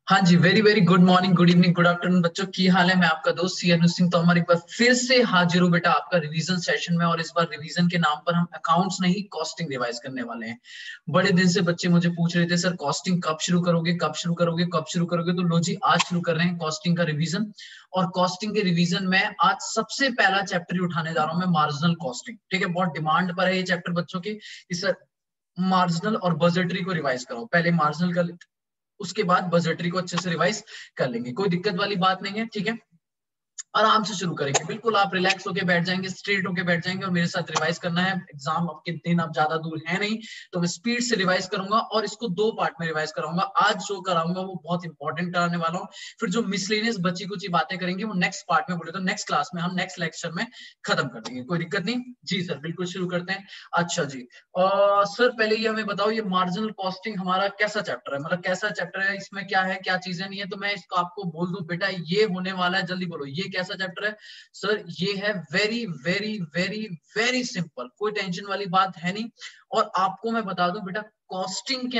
हाँ जी, very very good morning, good evening, good afternoon बच्चों, की हाल है। मैं आपका दोस्त सी अनु सिंह तोमर एक बार फिर से हाजिर हूँ बेटा आपका रिवीजन सेशन में। और इस बार रिवीजन के नाम पर हम अकाउंट्स नहीं कॉस्टिंग रिवाइज करने वाले हैं। बड़े दिन से बच्चे मुझे पूछ रहे थे सर कॉस्टिंग कब शुरू करोगे, कब शुरू करोगे, कब शुरू करोगे। तो लो जी, आज शुरू कर रहे हैं कॉस्टिंग का रिवीजन। और कॉस्टिंग के रिवीजन में आज सबसे पहला चैप्टर ही उठाने जा रहा हूँ मैं, मार्जिनल कॉस्टिंग। ठीक है, बहुत डिमांड पर है ये चैप्टर बच्चों की। इस मार्जिनल और बजटरी को रिवाइज कराओ, पहले मार्जिनल का, उसके बाद बजटरी को अच्छे से रिवाइज कर लेंगे। कोई दिक्कत वाली बात नहीं है, ठीक है। आराम से शुरू करेंगे, बिल्कुल आप रिलैक्स होके बैठ जाएंगे, स्ट्रेट होके बैठ जाएंगे और मेरे साथ रिवाइज करना है। एग्जाम आपके दिन अब ज्यादा दूर है नहीं, तो मैं स्पीड से रिवाइज करूंगा और इसको दो पार्ट में रिवाइज कराऊंगा। आज जो कराऊंगा वो बहुत इंपॉर्टेंट कराने वाला हूँ। फिर जो मिसलेनियस बची कुछ बातें करेंगे वो नेक्स्ट पार्ट में, बोले तो नेक्स्ट क्लास में, हम नेक्स्ट लेक्चर में खत्म कर देंगे। कोई दिक्कत नहीं जी सर, बिल्कुल शुरू करते हैं। अच्छा जी, सर पहले ये हमें बताओ, ये मार्जिनल कॉस्टिंग हमारा कैसा चैप्टर है, मतलब कैसा चैप्टर है, इसमें क्या है, क्या चीजें नहीं है। तो मैं इसको आपको बोल दूं बेटा, ये होने वाला है, जल्दी बोलो ये कैसा चैप्टर है। सर ये है very very very very simple, कोई टेंशन वाली बात है नहीं। और आपको मैं बता दूं बेटा, कॉस्टिंग के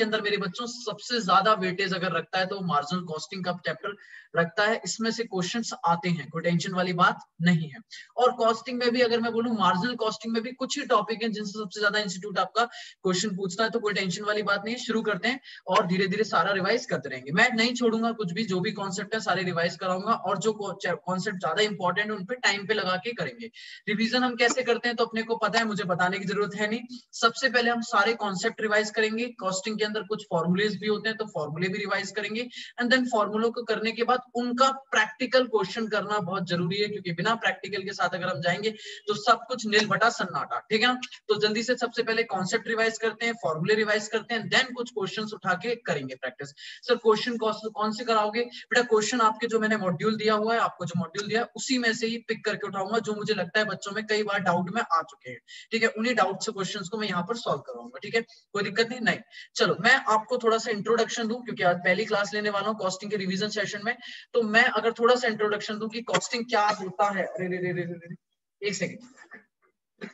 अंदर मेरे बच्चों सबसे ज्यादा वेटेज अगर रखता है तो मार्जिनल कॉस्टिंग का चैप्टर रखता है। इसमें से क्वेश्चंस आते हैं, कोई टेंशन वाली बात नहीं है। और कॉस्टिंग में भी अगर मैं बोलूं, मार्जिनल कॉस्टिंग में भी कुछ ही टॉपिक है जिनसे सबसे ज्यादा इंस्टीट्यूट आपका क्वेश्चन पूछता है। तो कोई टेंशन वाली बात नहीं है, शुरू करते हैं और धीरे धीरे सारा रिवाइज करते रहेंगे। मैं नहीं छोड़ूंगा कुछ भी, जो भी कॉन्सेप्ट है सारे रिवाइज कराऊंगा। और जो कॉन्सेप्ट ज्यादा इंपॉर्टेंट है उन पे टाइम पे लगा के करेंगे। रिवीजन हम कैसे करते हैं तो अपने को पता है, मुझे बताने की जरूरत है नहीं। सबसे पहले हम सारे कॉन्सेप्ट रिवाइज करेंगे। कॉस्टिंग के अंदर कुछ फॉर्मूलेज भी होते हैं तो फॉर्मूले भी रिवाइज करेंगे। एंड देन फॉर्मूलों को करने के बाद उनका प्रैक्टिकल क्वेश्चन करना बहुत जरूरी है, क्योंकि बिना प्रैक्टिकल के साथ अगर हम जाएंगे तो सब कुछ नील बटा सन्नाटा। ठीक है ना, तो जल्दी से सबसे पहले कॉन्सेप्ट रिवाइज करते हैं, फॉर्मूले रिवाइज करते हैं, देन कुछ क्वेश्चंस उठा के करेंगे प्रैक्टिस। सर क्वेश्चन कौन से कराओगे बेटा? क्वेश्चन आपके जो मैंने मॉड्यूल दिया हुआ है, आपको जो मॉड्यूल दिया है उसी में से ही पिक करके उठाऊंगा, जो मुझे लगता है बच्चों में कई बार डाउट में आ चुके हैं। ठीक है, उन्हीं डाउट से क्वेश्चंस को मैं यहाँ पर सॉल्व करवाऊंगा। ठीक है, कोई दिक्कत नहीं। नहीं, चलो मैं आपको थोड़ा सा इंट्रोडक्शन दूं, क्योंकि आज पहली क्लास लेने वाला हूँ कॉस्टिंग के रिवीजन सेशन में। तो मैं अगर थोड़ा सा इंट्रोडक्शन दूं कि कॉस्टिंग क्या होता है। अरे रे रे रे रे, एक सेकेंड।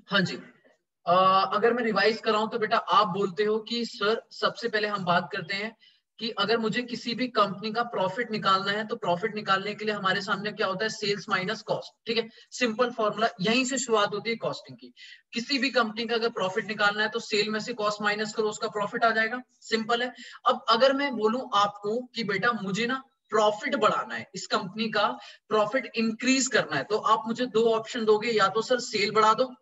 हाँ जी, अगर मैं रिवाइज कर रहा हूं तो बेटा आप बोलते हो कि सर सबसे पहले हम बात करते हैं कि अगर मुझे किसी भी कंपनी का प्रॉफिट निकालना है तो प्रॉफिट निकालने के लिए हमारे सामने क्या होता है, सेल्स माइनस कॉस्ट। ठीक है, सिंपल फॉर्मूला, यहीं से शुरुआत होती है कॉस्टिंग की। किसी भी कंपनी का अगर प्रॉफिट निकालना है तो सेल में से कॉस्ट माइनस करो, उसका प्रॉफिट आ जाएगा। सिंपल है। अब अगर मैं बोलूं आपको कि बेटा मुझे ना प्रॉफिट बढ़ाना है, इस कंपनी का प्रॉफिट इंक्रीज करना है, तो आप मुझे दो ऑप्शन दोगे, या तो सर सेल बढ़ा दो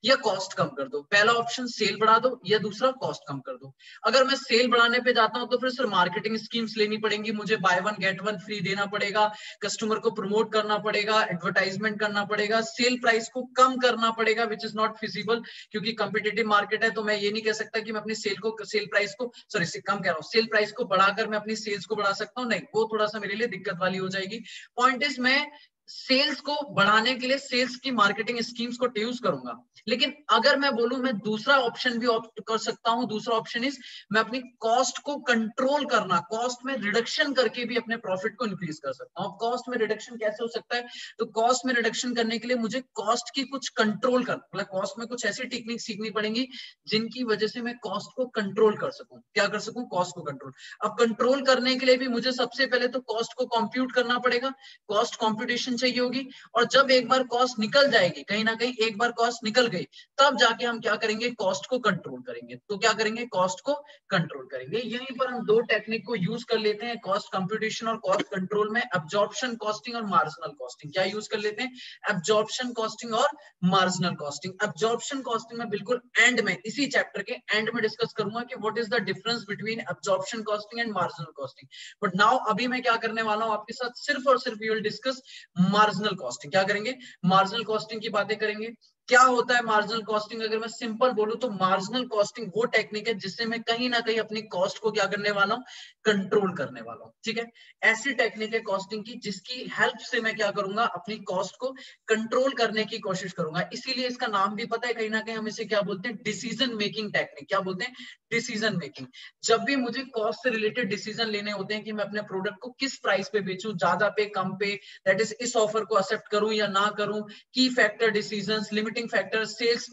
या कॉस्ट कम कर दो। पहला ऑप्शन सेल बढ़ा दो या दूसरा कॉस्ट कम कर दो। अगर मैं सेल बढ़ाने पे जाता हूं तो फिर सर मार्केटिंग स्कीम्स लेनी पड़ेंगी, मुझे by one get one free देना पड़ेगा, कस्टमर को प्रमोट करना पड़ेगा, एडवर्टाइजमेंट करना पड़ेगा, सेल प्राइस को कम करना पड़ेगा, विच इज नॉट फिजिबल, क्योंकि कंपिटेटिव मार्केट है। तो मैं ये नहीं कह सकता कि मैं अपनी सेल प्राइस को, सॉरी कम कह रहा हूँ, सेल प्राइस को बढ़ाकर मैं अपनी सेल्स को बढ़ा सकता हूँ, नहीं, वो थोड़ा सा मेरे लिए दिक्कत वाली हो जाएगी। पॉइंट इज, मैं सेल्स को बढ़ाने के लिए सेल्स की मार्केटिंग स्कीम्स को यूज करूंगा। लेकिन अगर मैं बोलूं, मैं दूसरा ऑप्शन भी ऑप्ट कर सकता हूं। दूसरा ऑप्शन इज, मैं अपनी कॉस्ट को कंट्रोल करना, कॉस्ट में रिडक्शन करके भी अपने प्रॉफिट को इंक्रीज कर सकता हूं। कॉस्ट में रिडक्शन कैसे हो सकता है? तो कॉस्ट में रिडक्शन करने के लिए मुझे कॉस्ट की कुछ कंट्रोल करना, मतलब कॉस्ट में कुछ ऐसी टेक्निक सीखनी पड़ेगी जिनकी वजह से मैं कॉस्ट को कंट्रोल कर सकूं। क्या कर सकूं? कॉस्ट को कंट्रोल। अब कंट्रोल करने के लिए भी मुझे सबसे पहले तो कॉस्ट को कंप्यूट करना पड़ेगा, कॉस्ट कंप्यूटेशन चाहिए होगी। और जब एक बार कॉस्ट निकल जाएगी, कहीं ना कहीं एक बार कॉस्ट निकल गई, तब जाके हम क्या करेंगे, कॉस्ट को कंट्रोल करेंगे। तो क्या करेंगे, कॉस्ट को कंट्रोल करेंगे। यहीं पर हम दो टेक्निक को यूज कर लेते हैं कॉस्ट कंप्यूटेशन और कॉस्ट कंट्रोल में, एब्जॉर्प्शन कॉस्टिंग और मार्जिनल कॉस्टिंग। क्या यूज कर लेते हैं? एब्जॉर्प्शन कॉस्टिंग और मार्जिनल कॉस्टिंग। एब्जॉर्प्शन कॉस्टिंग में बिल्कुल एंड में, इसी चैप्टर के एंड में डिस्कस करूंगा कि what is the difference between absorption costing and marginal costing. But now अभी मैं क्या करने वाला हूं आपके साथ, सिर्फ और सिर्फ we will discuss marginal costing. क्या करेंगे? मार्जिनल कॉस्टिंग की बातें करेंगे। क्या होता है मार्जिनल कॉस्टिंग? अगर मैं सिंपल बोलूं तो मार्जिनल कॉस्टिंग वो टेक्निक है जिससे मैं कहीं ना कहीं अपनी कॉस्ट को क्या करने वाला हूं, कंट्रोल करने वाला हूं। ठीक है, ऐसी टेक्निक है कॉस्टिंग की जिसकी हेल्प से मैं क्या करूंगा, अपनी कॉस्ट को कंट्रोल करने की कोशिश करूंगा। इसीलिए इसका नाम भी पता है, कहीं ना कहीं हम इसे क्या बोलते हैं, डिसीजन मेकिंग टेक्निक। क्या बोलते हैं? Decision making. जब भी मुझे कॉस्ट से रिलेटेड डिसीजन लेने होते हैं कि मैं अपने प्रोडक्ट को किस प्राइस पे बेचूं, ज्यादा पे, कम पे, दैट इज इस ऑफर को एक्सेप्ट करूं या ना करूं, key factor decisions, limit limiting factor, sales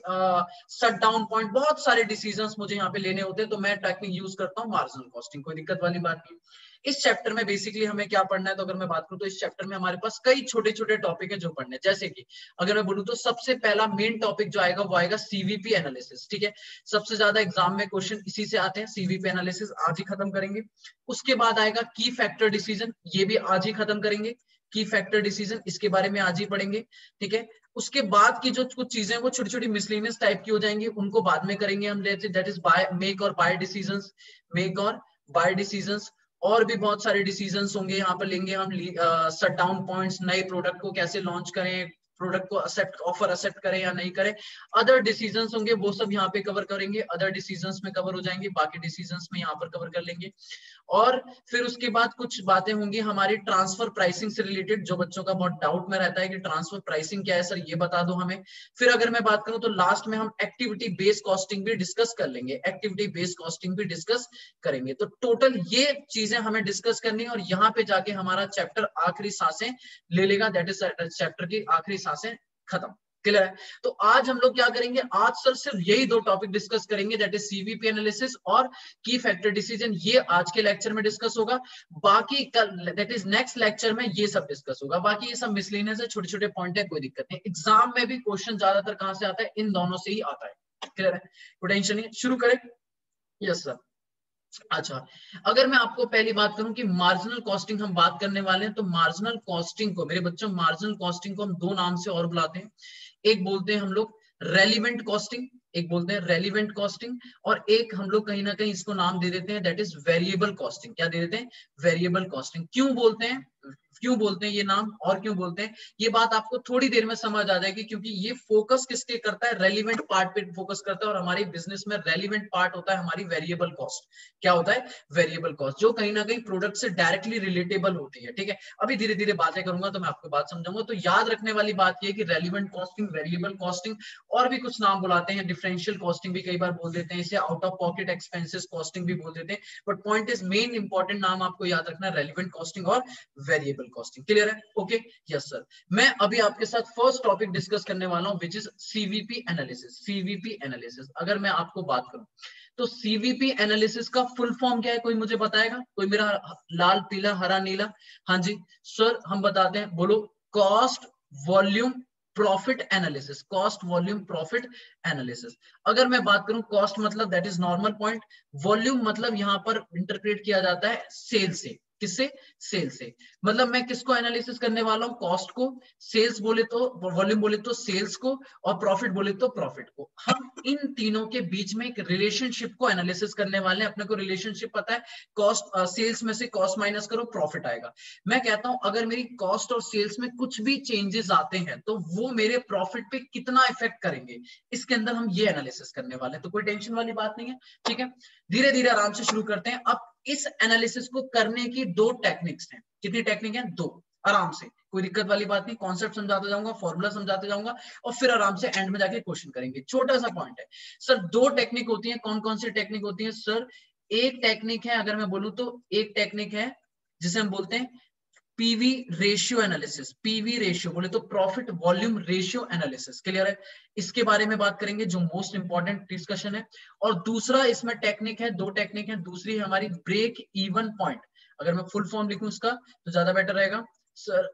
shut down point, बहुत सारे डिसीजंस मुझे यहाँ पे लेने होते हैं, तो मैं टेक्निक यूज करता हूँ मार्जिनल कॉस्टिंग, कोई दिक्कत वाली बात नहीं। इस चैप्टर में बेसिकली हमें क्या पढ़ना है, तो अगर मैं बात करूं तो इस चैप्टर में हमारे पास कई छोटे छोटे टॉपिक है जो पढ़ने हैं। जैसे कि अगर मैं बोलूं तो सबसे पहला मेन टॉपिक जो आएगा वो आएगा सीवीपी एनालिसिस, ठीक है। सबसे ज्यादा एग्जाम में क्वेश्चन इसी से आते हैं, सीवीपी एनालिसिस आज ही खत्म करेंगे। उसके बाद आएगा की फैक्टर डिसीजन, ये भी आज ही खत्म करेंगे। की फैक्टर डिसीजन इसके बारे में आज ही पढ़ेंगे, ठीक है। उसके बाद की जो कुछ चीजें वो छोटी छोटी मिसलेनियस टाइप की हो जाएंगी, उनको बाद में करेंगे हम, दैट इज बाय मेक और बाय डिसीजंस, मेक और बाय डिसीजंस। और भी बहुत सारे डिसीजंस होंगे यहाँ पर लेंगे हम, शट डाउन पॉइंट्स, नए प्रोडक्ट को कैसे लॉन्च करें, प्रोडक्ट को एक्सेप्ट, ऑफर एक्सेप्ट करें या नहीं करें, अदर डिसीजंस होंगे वो सब यहाँ पे कवर करेंगे, अदर डिसीजंस में कवर हो जाएंगे, बाकी डिसीजंस में यहाँ पर कवर कर लेंगे। और फिर उसके बाद कुछ बातें होंगी हमारी ट्रांसफर प्राइसिंग से रिलेटेड, जो बच्चों का बहुत डाउट में रहता है कि ट्रांसफर प्राइसिंग क्या है सर, ये बता दो हमें। फिर अगर मैं बात करूं तो लास्ट में हम एक्टिविटी बेस्ड कॉस्टिंग भी डिस्कस कर लेंगे, एक्टिविटी बेस्ड कॉस्टिंग भी डिस्कस करेंगे। तो टोटल ये चीजें हमें डिस्कस करनी है और यहाँ पे जाके हमारा चैप्टर आखिरी सांसें ले लेगा, दैट इज चैप्टर की आखिरी सांसें खत्म। क्लियर है? तो आज हम लोग क्या करेंगे, आज सर सिर्फ यही दो टॉपिक डिस्कस करेंगे, दैट इज सीवीपी एनालिसिस और की फैक्टर डिसीजन, ये आज के लेक्चर में डिस्कस होगा। बाकी कल दैट इज नेक्स्ट लेक्चर में ये सब डिस्कस होगा। बाकी ये सब मिसलेनियस है, छोटे छोटे पॉइंट है, कोई दिक्कत नहीं। एग्जाम में भी क्वेश्चन ज्यादातर कहां से आता है, इन दोनों से ही आता है। क्लियर है? कोई टेंशन नहीं, शुरू करें। Yes sir. अच्छा, अगर मैं आपको पहली बात करूं कि मार्जिनल कॉस्टिंग हम बात करने वाले हैं, तो मार्जिनल कॉस्टिंग को मेरे बच्चों, मार्जिनल कॉस्टिंग को हम दो नाम से और बुलाते हैं। एक बोलते हैं हम लोग रेलिवेंट कॉस्टिंग, एक बोलते हैं रेलिवेंट कॉस्टिंग, और एक हम लोग कहीं ना कहीं इसको नाम दे देते हैं, दैट इज वेरिएबल कॉस्टिंग। क्या दे देते हैं? Variable costing. क्यों बोलते हैं, क्यों बोलते हैं ये नाम और क्यों बोलते हैं, ये बात आपको थोड़ी देर में समझ आ जाएगी, क्योंकि ये फोकस किसके करता है, रेलिवेंट पार्ट पे फोकस करता है। और हमारी बिजनेस में रेलिवेंट पार्ट होता है हमारी वेरिएबल कॉस्ट। क्या होता है? वेरिएबल कॉस्ट, जो कहीं ना कहीं प्रोडक्ट से डायरेक्टली रिलेटेबल होती है, ठीक है। अभी धीरे धीरे बातें करूंगा तो मैं आपको बात समझाऊंगा। तो याद रखने वाली बात ये कि रेलिवेंट कॉस्टिंग, वेरिएबल कॉस्टिंग, और भी कुछ नाम बुलाते हैं, डिफरेंशियल कॉस्टिंग भी कई बार बोल देते हैं इसे, out of pocket expenses costing भी बोल देते हैं। But point is, main important नाम आपको याद रखना है रेलिवेंट कॉस्टिंग और वेरिएबल कॉस्टिंग। क्लियर है? Okay, yes sir. मैं अभी आपके साथ फर्स्ट टॉपिक डिस्कस करने वाला हूं, which is CVP analysis. CVP analysis अगर मैं आपको बात करूं तो सीवीपी एनालिसिस का फुल फॉर्म क्या है, कोई मुझे बताएगा? कोई मेरा लाल पीला हरा नीला? हाँ जी सर, हम बताते हैं, बोलो। Cost volume profit analysis, cost volume profit analysis. अगर मैं बात करूं, कॉस्ट मतलब that is normal point, volume मतलब यहां पर इंटरप्रेट किया जाता है सेल से। किससे? सेल से। मतलब मैं किसको एनालिसिस करने वाला हूं? कॉस्ट को। सेल्स बोले तो, वॉल्यूम बोले तो सेल्स को, और प्रॉफिट बोले तो प्रॉफिट को। हम इन तीनों के बीच में एक रिलेशनशिप को एनालिसिस करने वाले हैं। अपने को रिलेशनशिप पता है, कॉस्ट, सेल्स में से कॉस्ट माइनस करो प्रॉफिट आएगा। मैं कहता हूं अगर मेरी कॉस्ट और सेल्स में कुछ भी चेंजेस आते हैं तो वो मेरे प्रॉफिट पे कितना इफेक्ट करेंगे, इसके अंदर हम ये एनालिसिस करने वाले हैं। तो कोई टेंशन वाली बात नहीं है, ठीक है। धीरे धीरे आराम से शुरू करते हैं। अब इस एनालिसिस को करने की दो टेक्निक्स हैं। कितनी टेक्निक है? दो। आराम से, कोई दिक्कत वाली बात नहीं, कॉन्सेप्ट समझाते जाऊंगा, फॉर्मूला समझाते जाऊंगा, और फिर आराम से एंड में जाके क्वेश्चन करेंगे। छोटा सा पॉइंट है सर, दो टेक्निक होती है। कौन कौन सी टेक्निक होती है सर? एक टेक्निक है, अगर मैं बोलूं तो एक टेक्निक है जिसे हम बोलते हैं PV ratio analysis. PV ratio बोले तो profit volume ratio analysis. Clear है? इसके बारे में बात करेंगे, जो मोस्ट इंपॉर्टेंट डिस्कशन है। और दूसरा इसमें टेक्निक है, दो टेक्निक है। दूसरी है हमारी ब्रेक इवन पॉइंट। अगर मैं फुल फॉर्म लिखूं इसका तो ज्यादा बेटर रहेगा सर।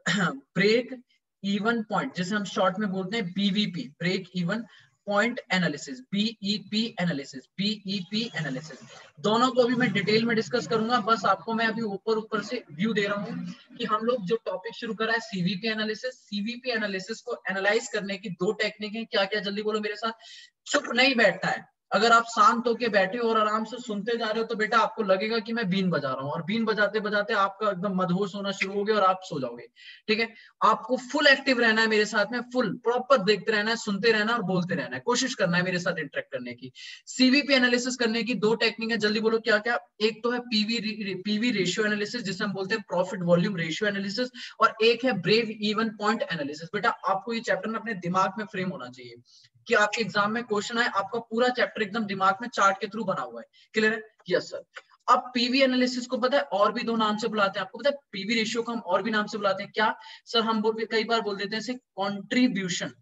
ब्रेक इवन पॉइंट, जिसे हम शॉर्ट में बोलते हैं BVP, break even point analysis, BEP analysis, BEP analysis. दोनों को अभी मैं डिटेल में डिस्कस करूंगा। बस आपको मैं अभी ऊपर ऊपर से व्यू दे रहा हूं कि हम लोग जो टॉपिक शुरू करा है सीवीपी एनालिसिस, सीवीपी एनालिसिस को एनालाइज करने की दो टेक्निक है। क्या क्या? जल्दी बोलो मेरे साथ। चुप नहीं बैठता है। अगर आप शांत होके बैठे हो और आराम से सुनते जा रहे हो तो बेटा आपको लगेगा कि मैं बीन बजा रहा हूँ, और बीन बजाते बजाते आपका एकदम मदहोश होना शुरू हो गया और आप सो जाओगे। ठीक है? आपको फुल एक्टिव रहना है मेरे साथ में, फुल प्रॉपर देखते रहना है, सुनते रहना है और बोलते रहना है। कोशिश करना है मेरे साथ इंटरेक्ट करने की। सीवीपी एनालिसिस करने की दो टेक्निक है, जल्दी बोलो क्या क्या? एक तो है पीवी रेशियो एनालिसिस, जिसे हम बोलते हैं प्रॉफिट वॉल्यूम रेशियो एनालिसिस, और एक है ब्रेक इवन पॉइंट एनालिसिस। बेटा आपको ये चैप्टर ना अपने दिमाग में फ्रेम होना चाहिए कि आपके एग्जाम में क्वेश्चन आए, आपका पूरा चैप्टर एकदम दिमाग में चार्ट के थ्रू बना हुआ है। क्लियर है? Yes sir. अब पीवी एनालिसिस को पता है और भी दो नाम से बुलाते हैं। आपको पता है पीवी रेशियो को हम और भी नाम से बुलाते हैं क्या? सर हम कई बार बोल देते हैं इसे contribution.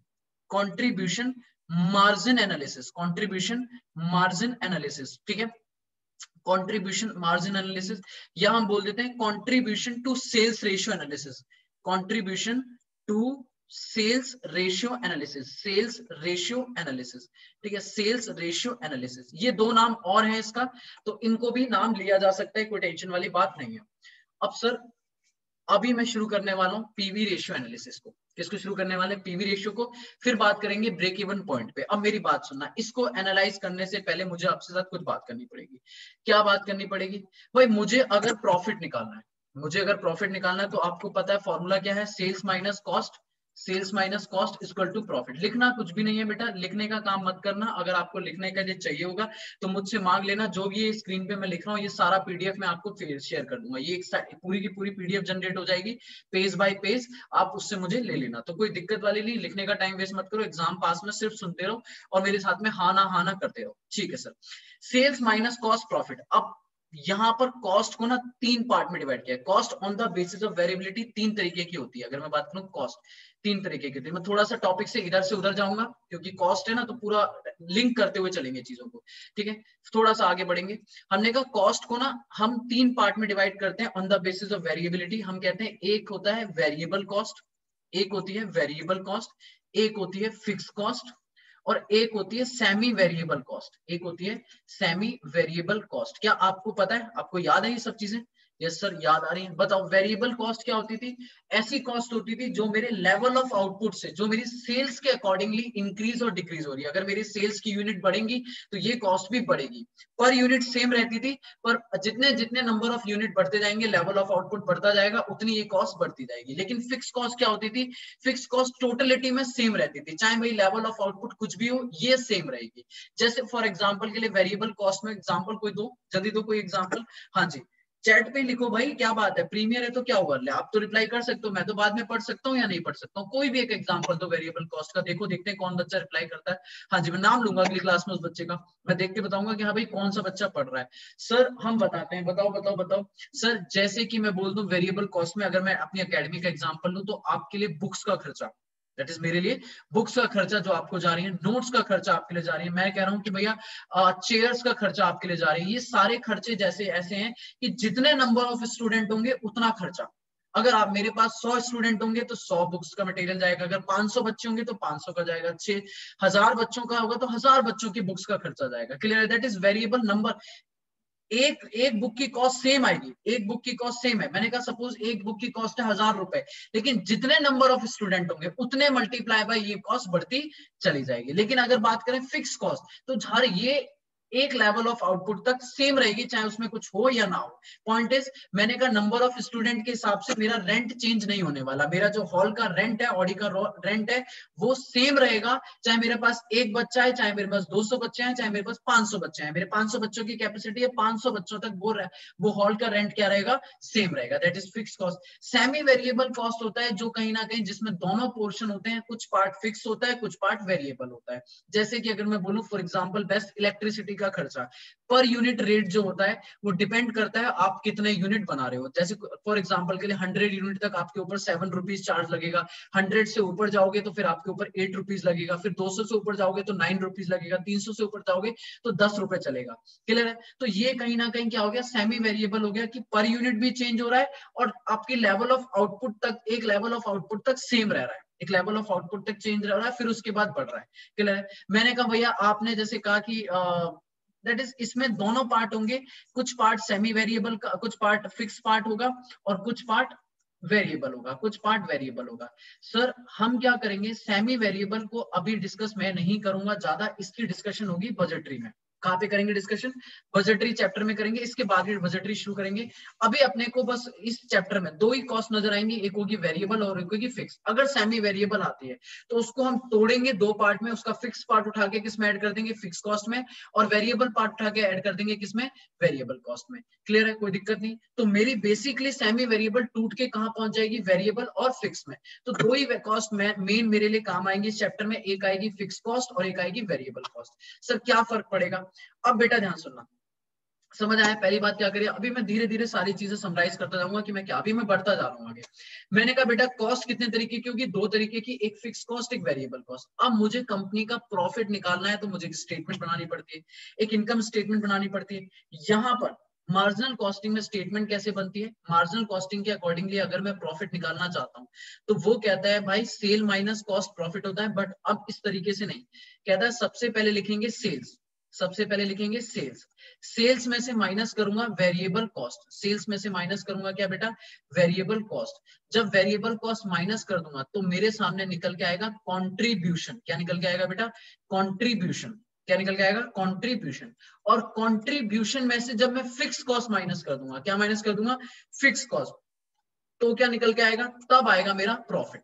Contribution margin analysis, contribution margin analysis, ठीक है, कंट्रीब्यूशन मार्जिन एनालिसिस, या हम बोल देते हैं contribution to sales ratio analysis, contribution to sales ratio analysis, sales ratio analysis, ठीक है, सेल्स रेशियो एनालिसिस, ये दो नाम और हैं इसका, तो इनको भी नाम लिया जा सकता है, कोई टेंशन वाली बात नहीं है। अब सर अभी मैं शुरू करने वाला हूँ पीवी रेशियो एनालिसिस को, किसको शुरू करने वाले, पीवी रेशियो को, फिर बात करेंगे ब्रेक इवन पॉइंट पे। अब मेरी बात सुनना, इसको एनालाइज करने से पहले मुझे आपसे साथ कुछ बात करनी पड़ेगी। क्या बात करनी पड़ेगी भाई, मुझे अगर प्रॉफिट निकालना है, मुझे अगर प्रॉफिट निकालना है तो आपको पता है फॉर्मूला क्या है, sales minus cost, sales minus cost equal to profit. लिखना कुछ भी नहीं है बेटा, लिखने का काम मत करना, अगर आपको लिखने का जो चाहिए होगा तो मुझसे मांग लेना, जो भी ये स्क्रीन पे मैं लिख रहा हूँ ये सारा पीडीएफ मैं आपको शेयर कर दूंगा, ये एक पूरी की पूरी पीडीएफ जनरेट हो जाएगी पेज बाय पेज, आप उससे मुझे ले लेना, तो कोई दिक्कत वाली नहीं, लिखने का टाइम वेस्ट मत करो, एग्जाम पास में सिर्फ सुनते रहो और मेरे साथ में हाँ ना करते रहो, ठीक है sir. Sales minus cost profit, अब यहाँ पर कॉस्ट को ना तीन पार्ट में डिवाइड किया है, cost on the basis of variability तीन तरीके की होती है, अगर मैं बात करूं कॉस्ट तीन तरीके की होती है, मैं थोड़ा सा टॉपिक से इधर उधर जाऊंगा क्योंकि कॉस्ट है ना, तो पूरा लिंक करते हुए चलेंगे चीजों को, ठीक है, थोड़ा सा आगे बढ़ेंगे। हमने कहा कॉस्ट को ना हम तीन पार्ट में डिवाइड करते हैं on the basis of variability, हम कहते हैं एक होता है वेरिएबल कॉस्ट, एक होती है वेरिएबल कॉस्ट, एक होती है फिक्स कॉस्ट, और एक होती है सेमी वेरिएबल कॉस्ट, एक होती है सेमी वेरिएबल कॉस्ट। क्या आपको पता है, आपको याद है ये सब चीजें? यस सर याद आ रही है, बताओ वेरिएबल कॉस्ट क्या होती थी, ऐसी कॉस्ट होती थी जो मेरे लेवल ऑफ आउटपुट से, जो मेरी सेल्स के अकॉर्डिंगली इंक्रीज और डिक्रीज हो रही है, अगर मेरी सेल्स की यूनिट बढ़ेंगी तो ये कॉस्ट भी बढ़ेगी, पर यूनिट सेम रहती थी, पर जितने जितने नंबर ऑफ यूनिट बढ़ते जाएंगे लेवल ऑफ आउटपुट बढ़ता जाएगा, उतनी ये कॉस्ट बढ़ती जाएगी। लेकिन फिक्स कॉस्ट क्या होती थी, फिक्स कॉस्ट टोटलिटी में सेम रहती थी, चाहे भाई लेवल ऑफ आउटपुट कुछ भी हो ये सेम रहेगी। जैसे फॉर एग्जांपल के लिए वेरिएबल कॉस्ट में एग्जांपल कोई दो, जल्दी दो कोई एग्जांपल, हाँ जी चैट पे लिखो भाई, क्या बात है, प्रीमियर है तो क्या हुआ, ले आप तो रिप्लाई कर सकते हो, मैं तो बाद में पढ़ सकता हूँ या नहीं पढ़ सकता हूँ, कोई भी एक एग्जांपल दो वेरिएबल कॉस्ट का, देखो देखते हैं कौन बच्चा रिप्लाई करता है। हाँ जी मैं नाम लूंगा अगली क्लास में उस बच्चे का, मैं देख के बताऊंगा कि हाँ भाई कौन सा बच्चा पढ़ रहा है। सर हम बताते हैं, बताओ बताओ बताओ सर, जैसे कि मैं बोल दूं वेरिएबल कॉस्ट में, अगर मैं अपनी अकेडमी का एग्जांपल लूं तो आपके लिए बुक्स का खर्चा, दैट इज मेरे लिए बुक्स का खर्चा जो आपको जा रही है, नोट्स का खर्चा आपके लिए जा रही है, मैं कह रहा हूँ कि भैया चेयर्स का खर्चा आपके लिए जा रही है, ये सारे खर्चे जैसे ऐसे हैं कि जितने नंबर ऑफ स्टूडेंट होंगे उतना खर्चा, अगर आप मेरे पास 100 स्टूडेंट होंगे तो 100 बुक्स का मटेरियल जाएगा, अगर 500 बच्चे होंगे तो 500 का जाएगा, 6000 बच्चों का होगा तो 1000 बच्चों की बुक्स का खर्चा जाएगा, clear, that is variable number. एक एक बुक की कॉस्ट सेम आएगी, एक बुक की कॉस्ट सेम है, मैंने कहा सपोज एक बुक की कॉस्ट है 1000 रुपए, लेकिन जितने नंबर ऑफ स्टूडेंट होंगे उतने मल्टीप्लाई बाय ये कॉस्ट बढ़ती चली जाएगी। लेकिन अगर बात करें फिक्स कॉस्ट तो हर ये एक लेवल ऑफ आउटपुट तक सेम रहेगी, चाहे उसमें कुछ हो या ना हो। पॉइंट इज मैंने कहा नंबर ऑफ स्टूडेंट के हिसाब से मेरा रेंट चेंज नहीं होने वाला, मेरा जो हॉल का रेंट है, ऑडी का रेंट है वो सेम रहेगा, चाहे मेरे पास एक बच्चा है, चाहे मेरे पास 200 बच्चे हैं, चाहे मेरे पास 500 बच्चे हैं, मेरे 500 बच्चों की कैपेसिटी है, 500 बच्चों तक वो हॉल का रेंट क्या रहेगा, सेम रहेगा, that is fix cost. Semi variable cost होता है जो कहीं ना कहीं जिसमें दोनों पोर्शन होते हैं, कुछ पार्ट फिक्स होता है कुछ पार्ट वेरिएबल होता है। जैसे कि अगर मैं बोलूं फॉर एग्जांपल बेस्ट इलेक्ट्रिसिटी का खर्चा पर यूनिट रेट जो होता है वो डिपेंड करता है आप कितने यूनिट बना रहे हो, जैसे फॉर एग्जांपल के लिए 100 यूनिट तक आपके ऊपर 7 रुपीज चार्ज लगेगा, 100 से ऊपर जाओगे तो फिर आपके ऊपर 8 रुपीज लगेगा, फिर 200 से ऊपर जाओगे तो 9 रुपीज लगेगा, 300 से ऊपर जाओगे तो 10 रुपए चलेगा, क्लियर है। तो ये कहीं ना कहीं क्या हो गया, सेमी वेरिएबल हो गया कि पर यूनिट भी चेंज हो रहा है और आपकी लेवल ऑफ आउटपुट तक, एक लेवल ऑफ आउटपुट तक सेम रह रहा है, एक लेवल ऑफ आउटपुट तक चेंज रह रहा है फिर उसके बाद बढ़ रहा है, क्लियर है। मैंने कहा भैया आपने जैसे कहा कि दैट इज इसमें दोनों पार्ट होंगे, कुछ पार्ट सेमी वेरिएबल का, कुछ पार्ट फिक्स पार्ट होगा और कुछ पार्ट वेरिएबल होगा, कुछ पार्ट वेरिएबल होगा। सर हम क्या करेंगे, सेमी वेरिएबल को अभी डिस्कस मैं नहीं करूंगा ज्यादा, इसकी डिस्कशन होगी बजटरी में। कहाँ पे करेंगे डिस्कशन, बजटरी चैप्टर में करेंगे, इसके बाद ही बजटरी शुरू करेंगे। अभी अपने को बस इस चैप्टर में दो ही कॉस्ट नजर आएंगी, एक होगी वेरिएबल और एक होगी फिक्स। अगर सेमी वेरिएबल आती है तो उसको हम तोड़ेंगे दो पार्ट में, उसका फिक्स पार्ट उठा के किस में ऐड कर देंगे, फिक्स कॉस्ट में, और वेरिएबल पार्ट उठा के ऐड कर देंगे किसमें, वेरिएबल कॉस्ट में, क्लियर है, कोई दिक्कत नहीं। तो मेरी बेसिकली सेमी वेरिएबल टूट के कहां पहुंच जाएगी, वेरिएबल और फिक्स में। तो दो ही कॉस्ट मेन मेरे लिए काम आएंगे इस चैप्टर में, एक आएगी फिक्स कॉस्ट और एक आएगी वेरिएबल कॉस्ट। सर क्या फर्क पड़ेगा, अब बेटा ध्यान सुनना, समझ आया? पहली बात क्या करिए, अभी मैं धीरे धीरे सारी चीजें समराइज करता जाऊंगा कि मैं क्या, अभी मैं बढ़ता जा रहा हूँ आगे। मैंने कहा बेटा कॉस्ट कितने तरीके की होगी, दो तरीके की, एक फिक्स कॉस्ट, एक वेरिएबल कॉस्ट। अब मुझे कंपनी का प्रॉफिट निकालना है तो मुझे एक स्टेटमेंट बनानी पड़ती है, एक इनकम स्टेटमेंट बनानी पड़ती है। यहाँ पर मार्जिनल कॉस्टिंग में स्टेटमेंट कैसे बनती है, मार्जिनल कॉस्टिंग के अकॉर्डिंगली अगर मैं प्रॉफिट निकालना चाहता हूँ तो वो कहता है भाई सेल माइनस कॉस्ट प्रॉफिट होता है, बट अब इस तरीके से नहीं, कहता है सबसे पहले लिखेंगे सेल्स, सबसे पहले लिखेंगे सेल्स, सेल्स में से माइनस करूंगा वेरिएबल कॉस्ट, सेल्स में से माइनस करूंगा क्या बेटा, वेरिएबल कॉस्ट। जब वेरिएबल कॉस्ट माइनस कर दूंगा तो मेरे सामने निकल के आएगा कॉन्ट्रीब्यूशन, क्या निकल के आएगा बेटा, कॉन्ट्रीब्यूशन, क्या निकल के आएगा, कॉन्ट्रीब्यूशन। और कॉन्ट्रीब्यूशन में से जब मैं फिक्स कॉस्ट माइनस कर दूंगा, क्या माइनस कर दूंगा, फिक्स कॉस्ट, तो क्या निकल के आएगा, तब आएगा मेरा प्रॉफिट,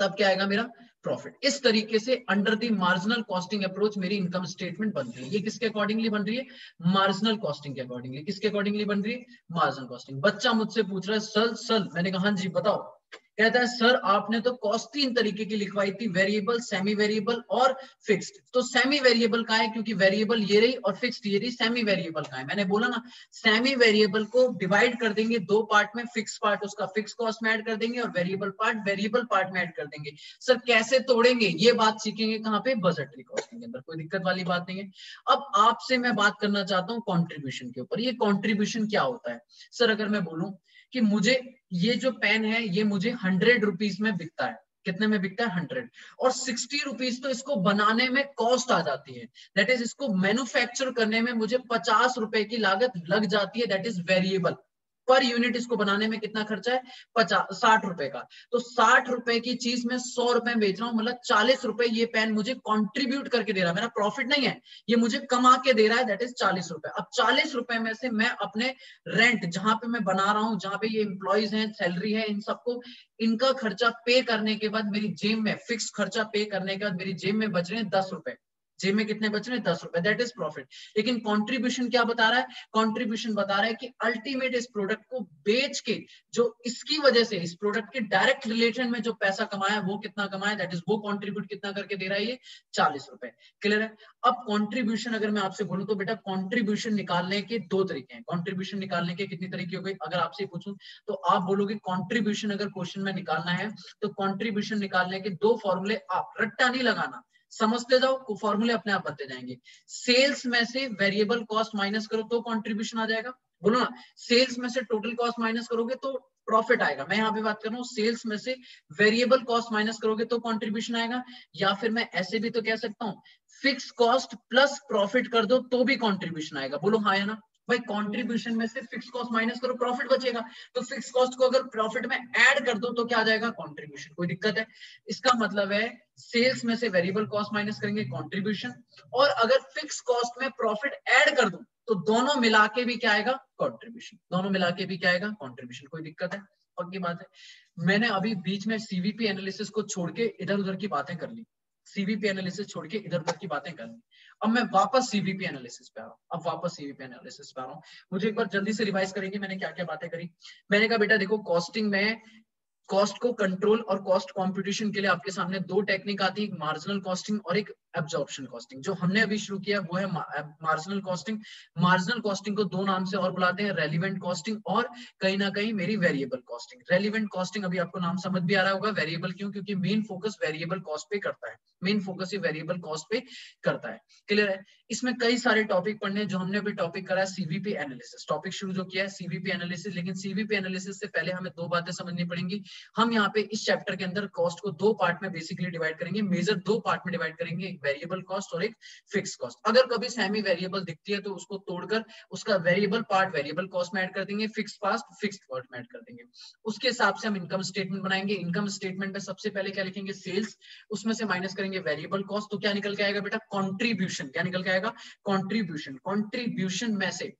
तब क्या आएगा मेरा प्रॉफिट। इस तरीके से under the marginal costing approach मेरी इनकम स्टेटमेंट बन रही है। ये किसके अकॉर्डिंगली बन रही है, मार्जिनल कॉस्टिंग के अकॉर्डिंगली। किसके अकॉर्डिंगली बन रही है, मार्जिनल कॉस्टिंग। बच्चा मुझसे पूछ रहा है सर सर, मैंने कहा हाँ जी बताओ, कहता है सर आपने तो कॉस्ट तीन तरीके की लिखवाई थी, वेरिएबल, सेमी वेरिएबल और फिक्स्ड। तो सेमी वेरिएबल का है क्योंकि वेरिएबल ये रही और फिक्स्ड ये रही, सेमी वेरिएबल का है। मैंने बोला ना सेमी वेरिएबल को डिवाइड कर देंगे दो पार्ट में, फिक्स पार्ट उसका फिक्स कॉस्ट में ऐड कर देंगे और वेरिएबल पार्ट वेरिएबल पार्ट में ऐड कर देंगे। सर कैसे तोड़ेंगे, ये बात सीखेंगे कहाँ पे, बजटरी कॉस्टिंग के अंदर, कोई दिक्कत वाली बात नहीं है। अब आपसे मैं बात करना चाहता हूँ कंट्रीब्यूशन के ऊपर। ये कंट्रीब्यूशन क्या होता है, सर अगर मैं बोलूं कि मुझे ये जो पेन है ये मुझे 100 रुपीज में बिकता है, कितने में बिकता है, 100, और 60 रुपीज तो इसको बनाने में कॉस्ट आ जाती है, दैट इज इसको मैन्युफैक्चर करने में मुझे 50 रुपए की लागत लग जाती है, that is variable. Per unit इसको बनाने में कितना खर्चा है, 60 रुपए का। तो 60 रुपए की चीज मैं 100 रुपए में बेच रहा हूँ, मतलब 40 रुपए ये पेन मुझे कंट्रीब्यूट करके दे रहा है, मेरा प्रॉफिट नहीं है, ये मुझे कमा के दे रहा है, दैट इज 40 रुपए। अब 40 रुपए में से मैं अपने रेंट, जहां पे मैं बना रहा हूँ, जहां पे ये एम्प्लॉइज हैं, सैलरी है, इन सबको, इनका खर्चा पे करने के बाद मेरी जेब में, फिक्स खर्चा पे करने के बाद मेरी जेब में बच रहे हैं 10 रुपए, जेब में कितने बच रहे हैं, 10 रुपए, दैट इज प्रॉफिट। लेकिन कंट्रीब्यूशन क्या बता रहा है, कंट्रीब्यूशन बता रहा है कि अल्टीमेट इस प्रोडक्ट को बेच के जो इसकी वजह से इस प्रोडक्ट के डायरेक्ट रिलेशन में जो पैसा कमाया वो कितना कमाया, दैट इज वो कंट्रीब्यूट कितना करके दे रहा है, ये 40 रुपए। क्लियर है? अब कंट्रीब्यूशन अगर मैं आपसे बोलूं तो बेटा कंट्रीब्यूशन निकालने के दो तरीके हैं। कंट्रीब्यूशन निकालने के कितनी तरीके हो गए, अगर आपसे पूछूं तो आप बोलोगे कंट्रीब्यूशन अगर क्वेश्चन में निकालना है तो कंट्रीब्यूशन निकालने के दो फॉर्मूले, आप रट्टा नहीं लगाना, समझते जाओ, फॉर्मूले अपने आप बनते जाएंगे। सेल्स में से वेरिएबल कॉस्ट माइनस करो तो कंट्रीब्यूशन आ जाएगा, बोलो ना, सेल्स में से टोटल कॉस्ट माइनस करोगे तो प्रॉफिट आएगा। मैं यहाँ पे बात कर रहा हूँ सेल्स में से वेरिएबल कॉस्ट माइनस करोगे तो कंट्रीब्यूशन आएगा, या फिर मैं ऐसे भी तो कह सकता हूँ फिक्स कॉस्ट प्लस प्रॉफिट कर दो तो भी कंट्रीब्यूशन आएगा, बोलो हाँ या ना। भाई कंट्रीब्यूशन में से फिक्स कॉस्ट माइनस करो, प्रॉफिट बचेगा, तो फिक्स कॉस्ट को अगर प्रॉफिट में ऐड कर दो तो क्या आ जाएगा, कंट्रीब्यूशन। कोई दिक्कत है? इसका मतलब है सेल्स में से वेरिएबल कॉस्ट माइनस करेंगे कंट्रीब्यूशन, और अगर फिक्स कॉस्ट में प्रॉफिट ऐड कर दूं तो दोनों मिला के भी क्या आएगा, कंट्रीब्यूशन, दोनों मिला के भी क्या आएगा, कंट्रीब्यूशन। कोई दिक्कत है? पक्की बात है। मैंने अभी बीच में सीवीपी एनालिसिस को छोड़ के इधर उधर की बातें कर ली, सीवीपी एनालिसिस छोड़ के इधर उधर की बातें कर ली। अब मैं वापस सीवीपी एनालिसिस पे आ रहा हूँ, अब वापस सीवीपी एनालिसिस पे आ रहा हूँ। मुझे एक बार जल्दी से रिवाइज करेंगे मैंने क्या क्या बातें करी। मैंने कहा बेटा देखो कॉस्टिंग में कॉस्ट को कंट्रोल और कॉस्ट कॉम्पिटिशन के लिए आपके सामने दो टेक्निक आती है, एक मार्जिनल कॉस्टिंग और एक एब्जॉर्प्शन कॉस्टिंग। जो हमने अभी शुरू किया वो है मार्जिनल कॉस्टिंग। मार्जिनल कॉस्टिंग को दो नाम से और बुलाते हैं, रेलिवेंट कॉस्टिंग और कहीं ना कहीं मेरी वेरिएबल कॉस्टिंग। रेलिवेंट कॉस्टिंग अभी आपको नाम समझ भी आ रहा होगा, वेरिएबल क्यों, क्योंकि मेन फोकस वेरिएबल कॉस्ट पे करता है, मेन फोकस ही वेरिएबल कॉस्ट पे करता है। क्लियर है? इसमें कई सारे टॉपिक पढ़ने, जो हमने अभी टॉपिक करा है सीवीपी एनालिसिस, टॉपिक शुरू जो किया है सीवीपी एनालिसिस। लेकिन सीवीपी एनालिसिस से पहले हमें दो बातें समझनी पड़ेंगी। हम यहाँ पे इस चैप्टर के अंदर कॉस्ट को दो पार्ट में बेसिकली डिवाइड करेंगे, मेजर दो पार्ट में डिवाइड करेंगे, एक वेरिएबल कॉस्ट और एक फिक्स कॉस्ट। अगर कभी सेमी वेरिएबल दिखती है तो उसको तोड़कर उसका वेरिएबल पार्ट वेरिएबल कॉस्ट में ऐड कर देंगे, फिक्स पार्ट फिक्स्ड पार्ट में ऐड कर देंगे। उसके हिसाब से हम इनकम स्टेटमेंट बनाएंगे। इनकम स्टेटमेंट में सबसे पहले क्या लिखेंगे, सेल्स, उसमें से माइनस करेंगे वेरिएबल कॉस्ट, तो क्या निकल के आएगा बेटा, कंट्रीब्यूशन। क्या निकल के आएगा, कंट्रीब्यूशन। कंट्रीब्यूशन में से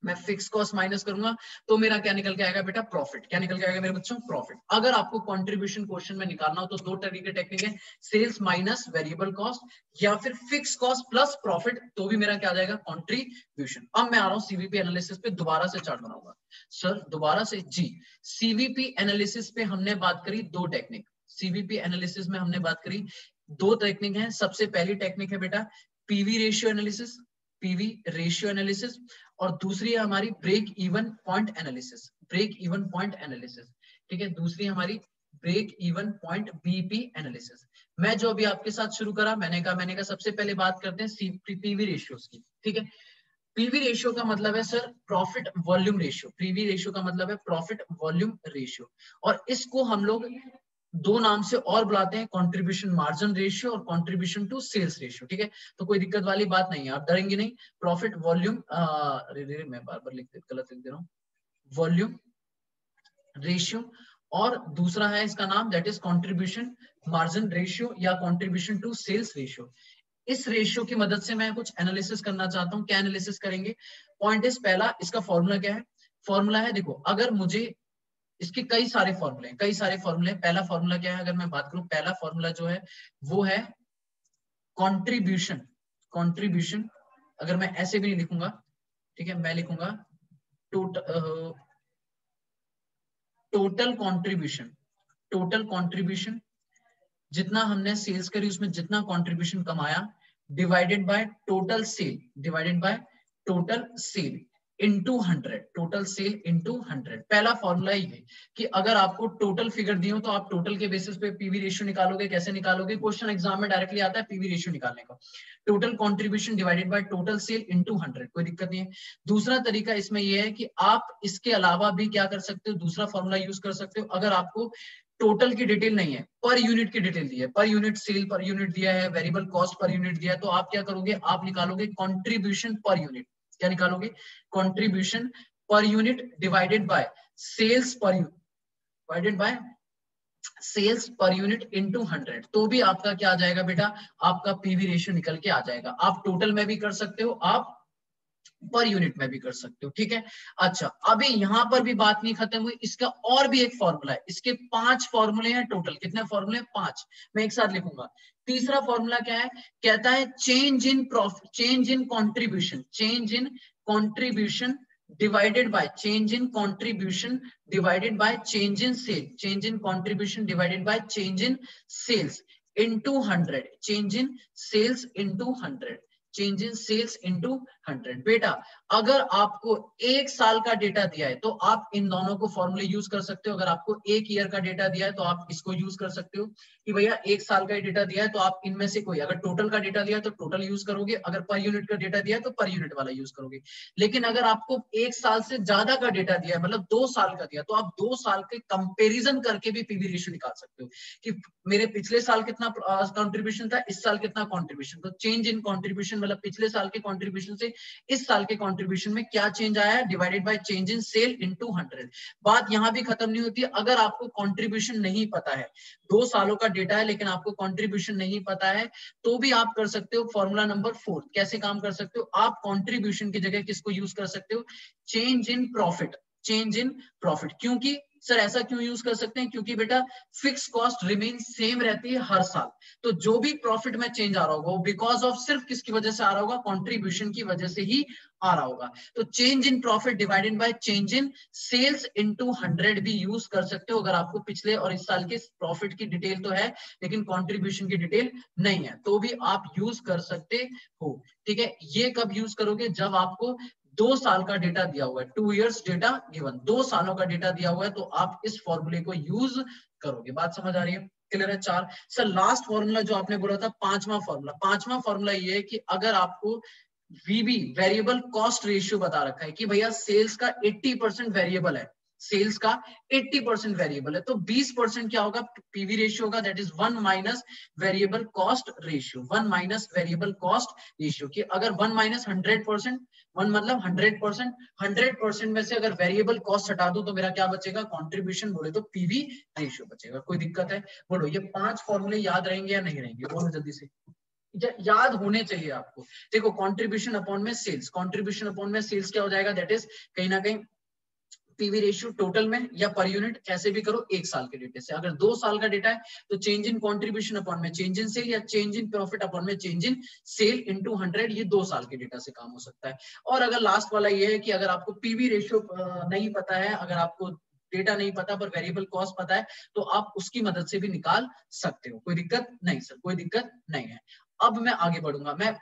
मैं फिक्स कॉस्ट माइनस करूंगा तो मेरा क्या निकल के आएगा बेटा, प्रॉफिट। क्या निकल के आएगा मेरे बच्चों, प्रॉफिट। अगर आपको कंट्रीब्यूशन क्वेश्चन में निकालना हो तो दो तरीके टेक्निक है, सेल्स माइनस वेरिएबल कॉस्ट या फिर फिक्स कॉस्ट प्लस प्रॉफिट, तो भी मेरा क्या आ जाएगा, कंट्रीब्यूशन। अब मैं आ रहा हूं सीवीपी एनालिसिस पे, दोबारा से चार्ट बनाऊंगा सर, दोबारा से जी। सीवीपी एनालिसिस पे हमने बात करी दो टेक्निक, सीवीपी एनालिसिस में हमने बात करी दो टेक्निक है। सबसे पहली टेक्निक है बेटा PV ratio analysis, PV ratio analysis, और दूसरी है हमारी break even point analysis, break even point analysis, ठीक है। दूसरी हमारी break even point BP analysis. मैं जो अभी आपके साथ शुरू करा, मैंने कहा सबसे पहले बात करते हैं पीवी रेशियोज की, ठीक है। पीवी रेशियो का मतलब है sir profit volume ratio, PV ratio का मतलब है प्रॉफिट वॉल्यूम रेशियो, और इसको हम लोग दो नाम से और बुलाते हैं, कंट्रीब्यूशन मार्जिन रेशियो और कंट्रीब्यूशन टू सेल्स रेशियो, ठीक है। तो कोई दिक्कत वाली बात नहीं है, आप डरेंगे नहीं। प्रॉफिट वॉल्यूम मैं बार बार गलत लिख दे रहा हूँ, वॉल्यूम रेशियो, और दूसरा है इसका नाम that is contribution margin ratio या कंट्रीब्यूशन टू सेल्स रेशियो। इस रेशियो की मदद से मैं कुछ एनालिसिस करना चाहता हूँ। क्या एनालिसिस करेंगे? पॉइंट इज, पहला इसका फॉर्मूला क्या है? फॉर्मूला है, देखो अगर मुझे इसके कई सारे फॉर्मूले हैं। पहला फॉर्मूला क्या है? अगर मैं बात करूं, पहला फॉर्मूला जो है वो है कंट्रीब्यूशन। अगर मैं ऐसे भी नहीं लिखूंगा, ठीक है, मैं लिखूंगा टोटल कंट्रीब्यूशन, जितना हमने सेल्स करी उसमें जितना कंट्रीब्यूशन कमाया, divided by total sale into 100, total sale into 100। पहला फॉर्मूला ये कि अगर आपको टोटल फिगर दी हो तो आप टोटल के बेसिस पे पीवी रेशियो निकालोगे। कैसे निकालोगे? क्वेश्चन एग्जाम में डायरेक्टली आता है पीवी रेशियो निकालने का, total contribution divided by total sale into 100, कोई दिक्कत नहीं है। दूसरा तरीका इसमें यह है कि आप इसके अलावा भी क्या कर सकते हो, दूसरा फॉर्मूला यूज कर सकते हो। अगर आपको टोटल की डिटेल नहीं है, पर यूनिट की डिटेल दी है, per unit cell per unit दिया है, वेरिएबल कॉस्ट पर यूनिट दिया है, तो आप क्या करोगे? आप निकालोगे कंट्रीब्यूशन पर यूनिट। क्या निकालोगे? Contribution per unit divided by sales per unit into 100, तो भी आपका क्या आ जाएगा बेटा? आपका पीवी रेशियो निकल के आ जाएगा। आप टोटल में भी कर सकते हो, आप पर यूनिट में भी कर सकते हो, ठीक है। अच्छा, अभी यहां पर भी बात नहीं खत्म हुई, इसका और भी एक फॉर्मूला है। इसके 5 फॉर्मूले हैं टोटल। कितने फॉर्मूले? 5। मैं एक साथ लिखूंगा। तीसरा फॉर्मूला क्या है? कहता है change in contribution divided by change in contribution divided by change in sale, change in contribution divided by change in sales into 100, change in sales into 100, change in sales into 100। बेटा अगर आपको एक साल का डेटा दिया है तो आप इन दोनों को फॉर्मूले यूज कर सकते हो। अगर आपको एक ईयर का डेटा दिया है तो आप इसको यूज कर सकते हो कि भैया एक साल का डेटा दिया है, तो आप इनमें से कोई, अगर टोटल का डेटा दिया है तो टोटल यूज करोगे, अगर पर यूनिट का डेटा दिया है तो पर यूनिट वाला यूज करोगे। लेकिन अगर आपको एक साल से ज्यादा का डेटा दिया है, मतलब 2 साल का दिया, तो आप 2 साल के कंपेरिजन करके भी पीवी रेशियो निकाल सकते हो कि मेरे पिछले साल कितना कंट्रीब्यूशन था, इस साल कितना कंट्रीब्यूशन। तो चेंज इन कंट्रीब्यूशन मतलब पिछले साल के कंट्रीब्यूशन से इस साल के कंट्रीब्यूशन में क्या चेंज आया है, divided by change in sale into 100। बात यहां भी खत्म नहीं होती है। अगर आपको कंट्रीब्यूशन नहीं पता है, 2 सालों का डेटा है लेकिन आपको कंट्रीब्यूशन नहीं पता है, तो भी आप कर सकते हो फॉर्मूला नंबर 4। कैसे काम कर सकते हो? आप कंट्रीब्यूशन की जगह किसको यूज कर सकते हो? Change in profit, change in profit. क्योंकि सर ऐसा क्यों यूज कर सकते हैं? क्योंकि बेटा फिक्स कॉस्ट रिमेन सेम रहती है हर साल, तो जो भी प्रॉफिट में चेंज आ रहा होगा वो बिकॉज ऑफ सिर्फ किसकी वजह से आ रहा होगा? कंट्रीब्यूशन की वजह से ही आ रहा होगा। तो change in profit divided by change in sales into 100 भी यूज कर सकते हो। अगर आपको पिछले और इस साल के प्रॉफिट की डिटेल तो है लेकिन कंट्रीब्यूशन की डिटेल नहीं है, तो भी आप यूज कर सकते हो, ठीक है। ये कब यूज करोगे? जब आपको 2 साल का डेटा दिया हुआ है, 2 इयर्स डेटा गिवन, 2 सालों का डेटा दिया हुआ है, तो आप इस फॉर्मूले को यूज करोगे। बात समझ आ रही है? क्लियर है? 4। सर लास्ट फॉर्मूला जो आपने बोला था, पांचवा फॉर्मूला ये है कि अगर आपको वीबी वेरिएबल कॉस्ट रेशियो बता रखा है कि भैया सेल्स का 80% वेरिएबल है, सेल्स का 80% वेरिएबल है, तो 20% क्या होगा? पीवी रेशियो होगा, that is 1 minus variable cost ratio, 1 minus variable cost ratio. कि अगर 1 माइनस 100%, 1 मतलब 100%, 100% में से अगर वेरिएबल कॉस्ट हटा दो तो मेरा क्या बचेगा? कंट्रीब्यूशन। बोले तो पीवी रेशियो बचेगा। कोई दिक्कत है? बोलो ये 5 फॉर्मूले याद रहेंगे या नहीं रहेंगे? बोलो जल्दी से, याद होने चाहिए आपको। देखो कंट्रीब्यूशन अपॉन में सेल्स, कंट्रीब्यूशन अपॉन में सेल्स क्या हो जाएगा? दैट इज कहीं ना कहीं पीवी रेशियो टोटल में या पर यूनिट, कैसे भी करो, एक साल के डेटे से। अगर 2 साल का डेटा है तो चेंज इन कंट्रीब्यूशन अपॉन में चेंज इन सेल या चेंज इन प्रॉफिट अपॉन में चेंज इन सेल इनटू 100, ये 2 साल के डेटा से काम हो सकता है। और अगर लास्ट वाला ये है कि अगर आपको पीवी रेशियो नहीं पता है, अगर आपको डेटा नहीं पता पर वेरिएबल कॉस्ट पता है, तो आप उसकी मदद से भी निकाल सकते हो। कोई दिक्कत नहीं सर, कोई दिक्कत नहीं है। अब मैं आगे बढ़ूंगा। मैं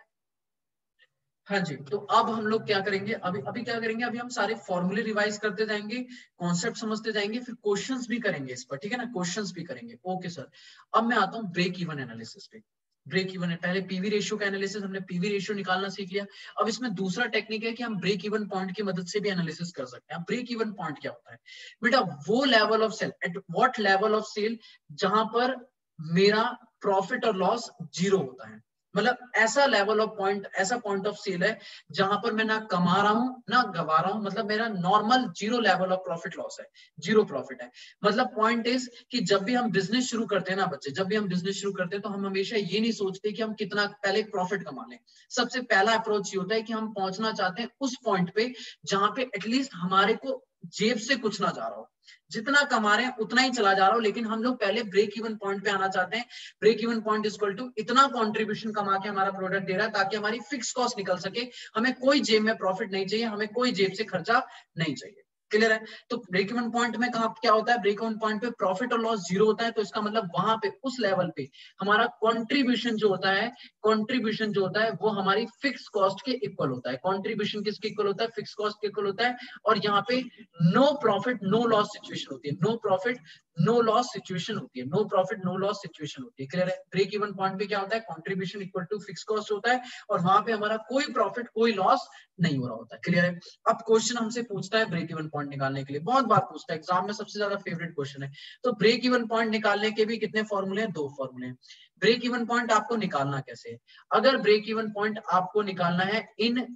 हाँ जी, तो अब हम लोग क्या करेंगे, अभी अभी क्या करेंगे, अभी हम सारे फॉर्मूले रिवाइज करते जाएंगे, कॉन्सेप्ट समझते जाएंगे, फिर क्वेश्चंस भी करेंगे इस पर, ठीक है ना, क्वेश्चंस भी करेंगे। ओके सर, अब मैं आता हूँ ब्रेक इवन एनालिसिस पे। ब्रेक इवन है, पहले पीवी रेशियो का एनालिसिस, हमने पीवी रेशियो निकालना सीख लिया। अब इसमें दूसरा टेक्निक है कि हम ब्रेक इवन पॉइंट की मदद से भी एनालिसिस कर सकते हैं। ब्रेक इवन पॉइंट क्या होता है बेटा, वो level of sale, at what level of sale जहां पर मेरा प्रॉफिट और लॉस जीरो होता है। मतलब ऐसा लेवल ऑफ पॉइंट, ऐसा पॉइंट ऑफ सेल है जहां पर मैं ना कमा रहा हूं ना गवा रहा हूं, मतलब मेरा normal zero level of profit loss है, जीरो प्रॉफिट है। मतलब पॉइंट इज कि जब भी हम बिजनेस शुरू करते हैं ना बच्चे, जब भी हम बिजनेस शुरू करते हैं तो हम हमेशा ये नहीं सोचते कि हम कितना पहले प्रॉफिट कमा लें। सबसे पहला अप्रोच ये होता है कि हम पहुंचना चाहते हैं उस पॉइंट पे जहां पे एटलीस्ट हमारे को जेब से कुछ ना जा रहा हो, जितना कमा रहे हैं उतना ही चला जा रहा हो, लेकिन हम लोग पहले ब्रेक इवन पॉइंट पे आना चाहते हैं। Break even point is equal to इतना कंट्रीब्यूशन कमा के हमारा प्रोडक्ट दे रहा है ताकि हमारी फिक्स कॉस्ट निकल सके, हमें कोई जेब में प्रॉफिट नहीं चाहिए, हमें कोई जेब से खर्चा नहीं चाहिए। क्लियर है? तो ब्रेक इवन पॉइंट में कहा क्या होता है, ब्रेक इवन पॉइंट पे प्रॉफिट और लॉस जीरो होता है, तो इसका मतलब वहां पे उस लेवल पे हमारा कंट्रीब्यूशन जो होता है, कंट्रीब्यूशन जो होता है वो हमारी फिक्स कॉस्ट के इक्वल होता है। कंट्रीब्यूशन किसके इक्वल होता है, फिक्स कॉस्ट के इक्वल होता है। और यहाँ पे no profit no loss situation होती है, no profit no loss situation होती है, no profit no loss situation होती है। क्लियर है? ब्रेक इवन पॉइंट पे क्या होता है, contribution equal to fix cost होता है और वहां पे हमारा कोई प्रॉफिट कोई लॉस नहीं हो रहा होता है। क्लियर है? अब क्वेश्चन हमसे पूछता है ब्रेक इवन पॉइंट निकालने के लिए, बहुत बार पूछता है एग्जाम में, सबसे ज्यादा फेवरेट क्वेश्चन है। तो ब्रेक इवन पॉइंट निकालने के भी कितने फॉर्मूले हैं, दो फॉर्मूले हैं। ब्रेक इवन पॉइंट आपको निकालना कैसे है, अगर ब्रेक इवन पॉइंट आपको निकालना है इन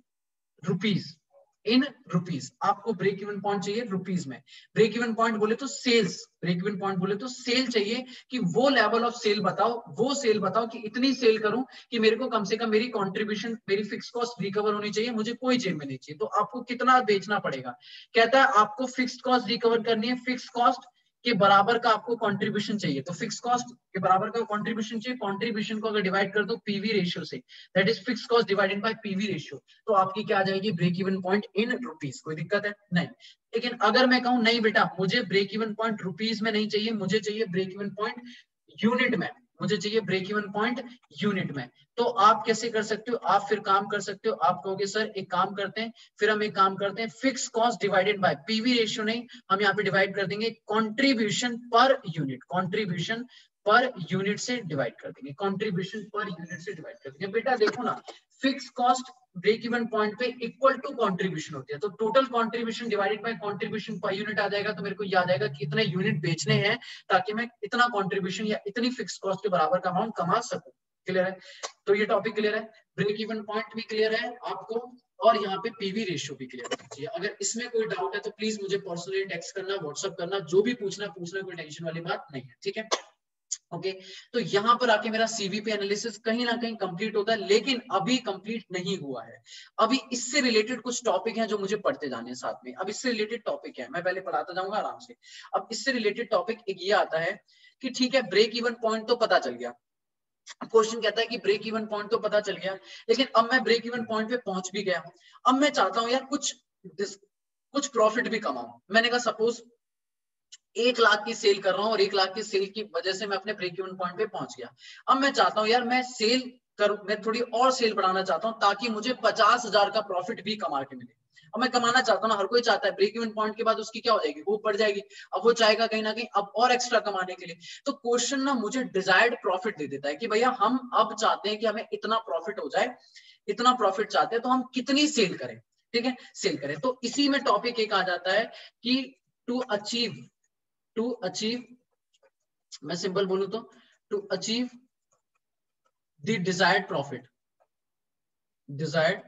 रुपीज, इन रुपीज आपको ब्रेक इवन पॉइंट चाहिए रुपीज में। ब्रेक इवन पॉइंट बोले तो सेल्स, ब्रेक इवन पॉइंट बोले तो सेल चाहिए कि वो लेवल ऑफ सेल बताओ, वो सेल बताओ कि इतनी सेल करूं कि मेरे को कम से कम मेरी कंट्रीब्यूशन, मेरी फिक्स कॉस्ट रिकवर होनी चाहिए, मुझे कोई जेब में नहीं चाहिए। तो आपको कितना बेचना पड़ेगा, कहता है आपको फिक्स कॉस्ट रिकवर करनी है, फिक्स कॉस्ट के बराबर का आपको कंट्रीब्यूशन चाहिए। तो फिक्स कॉस्ट के बराबर का कंट्रीब्यूशन चाहिए, कंट्रीब्यूशन को अगर डिवाइड कर दो पीवी रेशियो से, that is fix cost divided by PV ratio, तो आपकी क्या आ जाएगी, break even point in rupees. कोई दिक्कत है? नहीं। लेकिन अगर मैं कहूं नहीं बेटा मुझे ब्रेक इवन पॉइंट रुपीज में नहीं चाहिए, मुझे चाहिए ब्रेक इवन पॉइंट यूनिट में, मुझे चाहिए ब्रेक इवन पॉइंट यूनिट में, तो आप कैसे कर सकते हो, आप फिर काम कर सकते हो, आप कहोगे सर एक काम करते हैं, फिर हम एक काम करते हैं, fix cost divided by PV ratio नहीं, हम यहाँ पे डिवाइड कर देंगे contribution per unit, contribution per unit से डिवाइड कर देंगे, कंट्रीब्यूशन पर यूनिट से डिवाइड कर देंगे। बेटा देखो ना, fix cost break even point पे इक्वल टू कंट्रीब्यूशन होती है, तो total contribution divided by contribution per unit आ जाएगा, तो मेरे को याद आएगा कि इतने यूनिट बेचने हैं ताकि मैं इतना कंट्रीब्यूशन या इतनी फिक्स कॉस्ट के बराबर का अमाउंट कमा सकूं। क्लियर है? तो ये टॉपिक क्लियर है, ब्रेक इवन पॉइंट भी क्लियर है आपको, और यहाँ पे पीवी रेशियो भी क्लियर होना चाहिए। अगर इसमें कोई डाउट है तो प्लीज मुझे पर्सनली टेक्स्ट करना, व्हाट्सएप करना, जो भी पूछना कोई टेंशन वाली बात नहीं है, ठीक है? ओके तो यहां पर आके मेरा सीवीपी एनालिसिस कहीं ना कहीं कंप्लीट होता है, लेकिन अभी कंप्लीट नहीं हुआ है। अभी इससे रिलेटेड कुछ टॉपिक हैं जो मुझे पढ़ते जाने हैं साथ में। अब इससे रिलेटेड टॉपिक है, मैं पहले पढ़ाता जाऊंगा आराम से। अब इससे रिलेटेड टॉपिक एक ये आता है कि ठीक है ब्रेक इवन पॉइंट तो पता चल गया, क्वेश्चन कहता है कि ब्रेक इवन पॉइंट तो पता चल गया, लेकिन अब मैं ब्रेक इवन पॉइंट पे पहुंच भी गया, अब मैं चाहता हूं यार कुछ प्रॉफिट भी कमाऊं। मैंने कहा सपोज 1 लाख की सेल कर रहा हूं और 1 लाख की सेल की वजह से मैं अपने ब्रेक इवन पॉइंट पे पहुंच गया। अब मैं चाहता हूं यार मैं सेल करूं, मैं थोड़ी और सेल बढ़ाना चाहता हूं ताकि मुझे 50,000 का प्रॉफिट भी कमा के मिले। अब मैं कमाना चाहता हूं ना, हर कोई चाहता है, ब्रेक इवन पॉइंट के बाद उसकी क्या हो जाएगी, वो बढ़ जाएगी, अब वो चाहेगा कहीं ना कहीं अब और एक्स्ट्रा कमाने के लिए। तो क्वेश्चन ना मुझे डिजायर्ड प्रॉफिट दे देता है कि भैया हम अब चाहते हैं कि हमें इतना प्रॉफिट हो जाए, इतना प्रॉफिट चाहते हैं, तो हम कितनी सेल करें, ठीक है, सेल करें। तो इसी में टॉपिक एक आ जाता है कि टू अचीव, मैं सिंपल बोलूं तो to achieve the desired profit, desired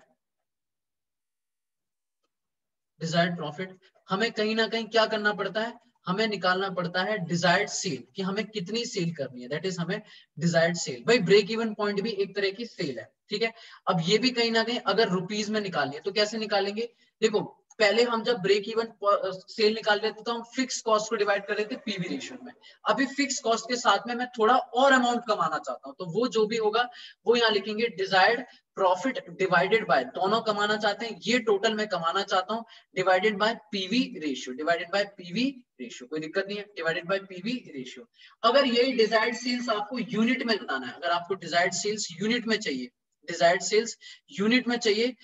profit, हमें कहीं ना कहीं क्या करना पड़ता है, हमें निकालना पड़ता है डिजायर्ड सेल, कि हमें कितनी सेल करनी है, दैट इज हमें डिजायर्ड सेल। भाई ब्रेक इवन पॉइंट भी एक तरह की सेल है, ठीक है। अब ये भी कहीं ना कहीं अगर रुपीज में निकालनी है तो कैसे निकालेंगे, देखो पहले हम जब ब्रेक इवन सेल निकाल रहे थे तो हम फिक्स कॉस्ट को डिवाइड कर रहे थे पीवी रेशियो में। अभी फिक्स कॉस्ट के साथ में मैं थोड़ा और अमाउंट कमाना चाहता हूं, तो वो जो भी होगा वो यहाँ लिखेंगे डिजायर्ड प्रॉफिट डिवाइडेड बाय, दोनों कमाना चाहते हैं, ये टोटल मैं कमाना चाहता हूं, divided by PV ratio, divided by PV ratio, कोई दिक्कत नहीं है, डिवाइडेड बाय पीवी रेशियो। अगर यही डिजायर्ड सेल्स आपको यूनिट में बताना है, अगर आपको डिजायर्ड सेल्स यूनिट में चाहिए डिजायर्ड सेल्स यूनिट में चाहिए,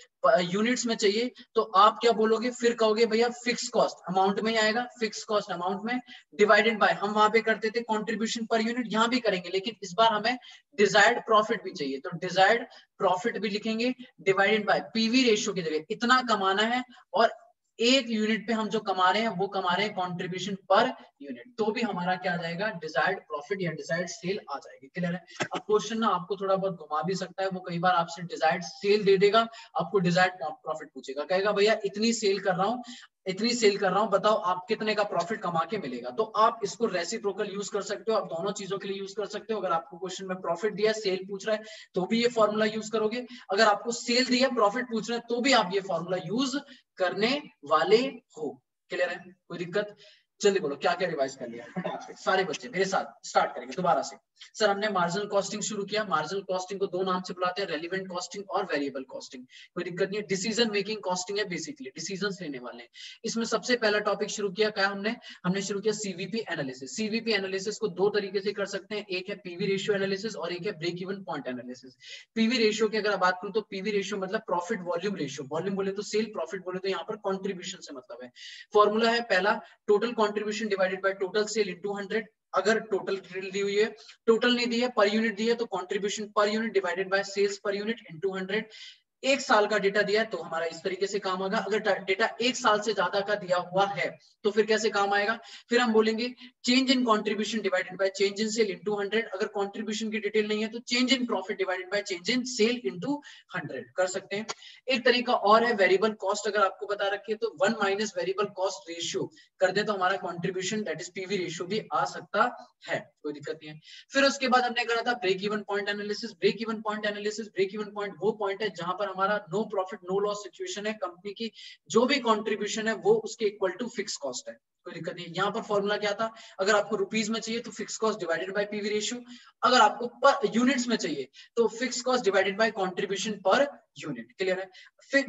यूनिट्स में चाहिए, तो आप क्या बोलोगे, फिर कहोगे भैया फिक्स कॉस्ट अमाउंट में ही आएगा, फिक्स कॉस्ट अमाउंट में डिवाइडेड बाय, हम वहां पे करते थे कंट्रीब्यूशन पर यूनिट, यहां भी करेंगे, लेकिन इस बार हमें डिजायर्ड प्रॉफिट भी चाहिए, तो डिजायर्ड प्रॉफिट भी लिखेंगे डिवाइडेड बाय पीवी रेशियो की जगह इतना कमाना है, और एक यूनिट पे हम जो कमा रहे हैं वो कमा रहे हैं कंट्रीब्यूशन पर यूनिट, तो भी हमारा क्या आ जाएगा, डिजायर्ड प्रॉफिट या डिजायर्ड सेल आ जाएगी। क्लियर है? अब क्वेश्चन ना आपको थोड़ा बहुत घुमा भी सकता है, वो कई बार आपसे डिजायर्ड सेल दे देगा, आपको डिजायर्ड प्रॉफिट पूछेगा, कहेगा भैया इतनी सेल कर रहा हूँ, इतनी सेल कर रहा हूं, बताओ आप कितने का प्रॉफिट कमा के मिलेगा, तो आप इसको रेसिप्रोकल यूज कर सकते हो, आप दोनों चीजों के लिए यूज कर सकते हो। अगर आपको क्वेश्चन में प्रॉफिट दिया है, सेल पूछ रहा है, तो भी ये फॉर्मूला यूज करोगे, अगर आपको सेल दिया है, प्रॉफिट पूछ रहे हैं, तो भी आप ये फॉर्मूला यूज करने वाले हो। क्लियर है? कोई दिक्कत? जल्दी बोलो क्या क्या रिवाइज कर लिया फटाफट से, सारे बच्चे मेरे साथ स्टार्ट करेंगे दोबारा से। सर हमने मार्जिनल कॉस्टिंग शुरू किया, मार्जिनल कॉस्टिंग को दो नाम से बुलाते हैं, रेलिवेंट कॉस्टिंग और वेरिएबल कॉस्टिंग। कोई दिक्कत नहीं है, डिसीजन मेकिंग कॉस्टिंग है, बेसिकली डिसीजंस लेने वाले हैं। इसमें सबसे पहला टॉपिक शुरू किया क्या हमने शुरू किया सीवीपी एनालिसिस। सीवीपी एनालिसिस को दो तरीके से कर सकते हैं, एक है पीवी रेशियो एनालिसिस और एक है break even point analysis. PV ratio की अगर बात करूं तो पीवी रेशियो मतलब प्रॉफिट वॉल्यूम रेशियो, वॉल्यूम बोले तो सेल, प्रॉफिट बोले तो यहाँ पर कॉन्ट्रीब्यूशन से मतलब है। फॉर्मूला है पहला, total contribution divided by total sale into 100। अगर टोटल दी हुई है, टोटल नहीं दी है, पर यूनिट दी है, तो contribution per unit divided by sales per unit into 100। एक साल का डेटा दिया है तो हमारा इस तरीके से काम आएगा, अगर डेटा एक साल से ज्यादा का दिया हुआ है तो फिर कैसे काम आएगा, फिर हम बोलेंगे change in contribution divided by change in sale into 100। अगर कंट्रीब्यूशन की डिटेल नहीं है तो change in profit divided by change in sale into 100 कर सकते हैं। एक तरीका और है वेरिएबल कॉस्ट, अगर आपको बता रखी है तो 1 माइनस वेरिएबल कॉस्ट रेशियो कर दे तो हमारा contribution that is PV ratio भी आ सकता है, कोई दिक्कत नहीं है। फिर उसके बाद हमने करा था break even point analysis. Break even point analysis, break even point वो पॉइंट है जहां पर हमारा no profit no loss situation है, कंपनी की जो भी कंट्रीब्यूशन है वो उसके इक्वल टू फिक्स कॉस्ट है, कोई दिक्कत नहीं। यहाँ पर फॉर्मूला क्या था, अगर आपको रुपीज में चाहिए तो fix cost divided by PV ratio, अगर आपको पर यूनिट्स में चाहिए तो fix cost divided by contribution per unit. Clear है? फिर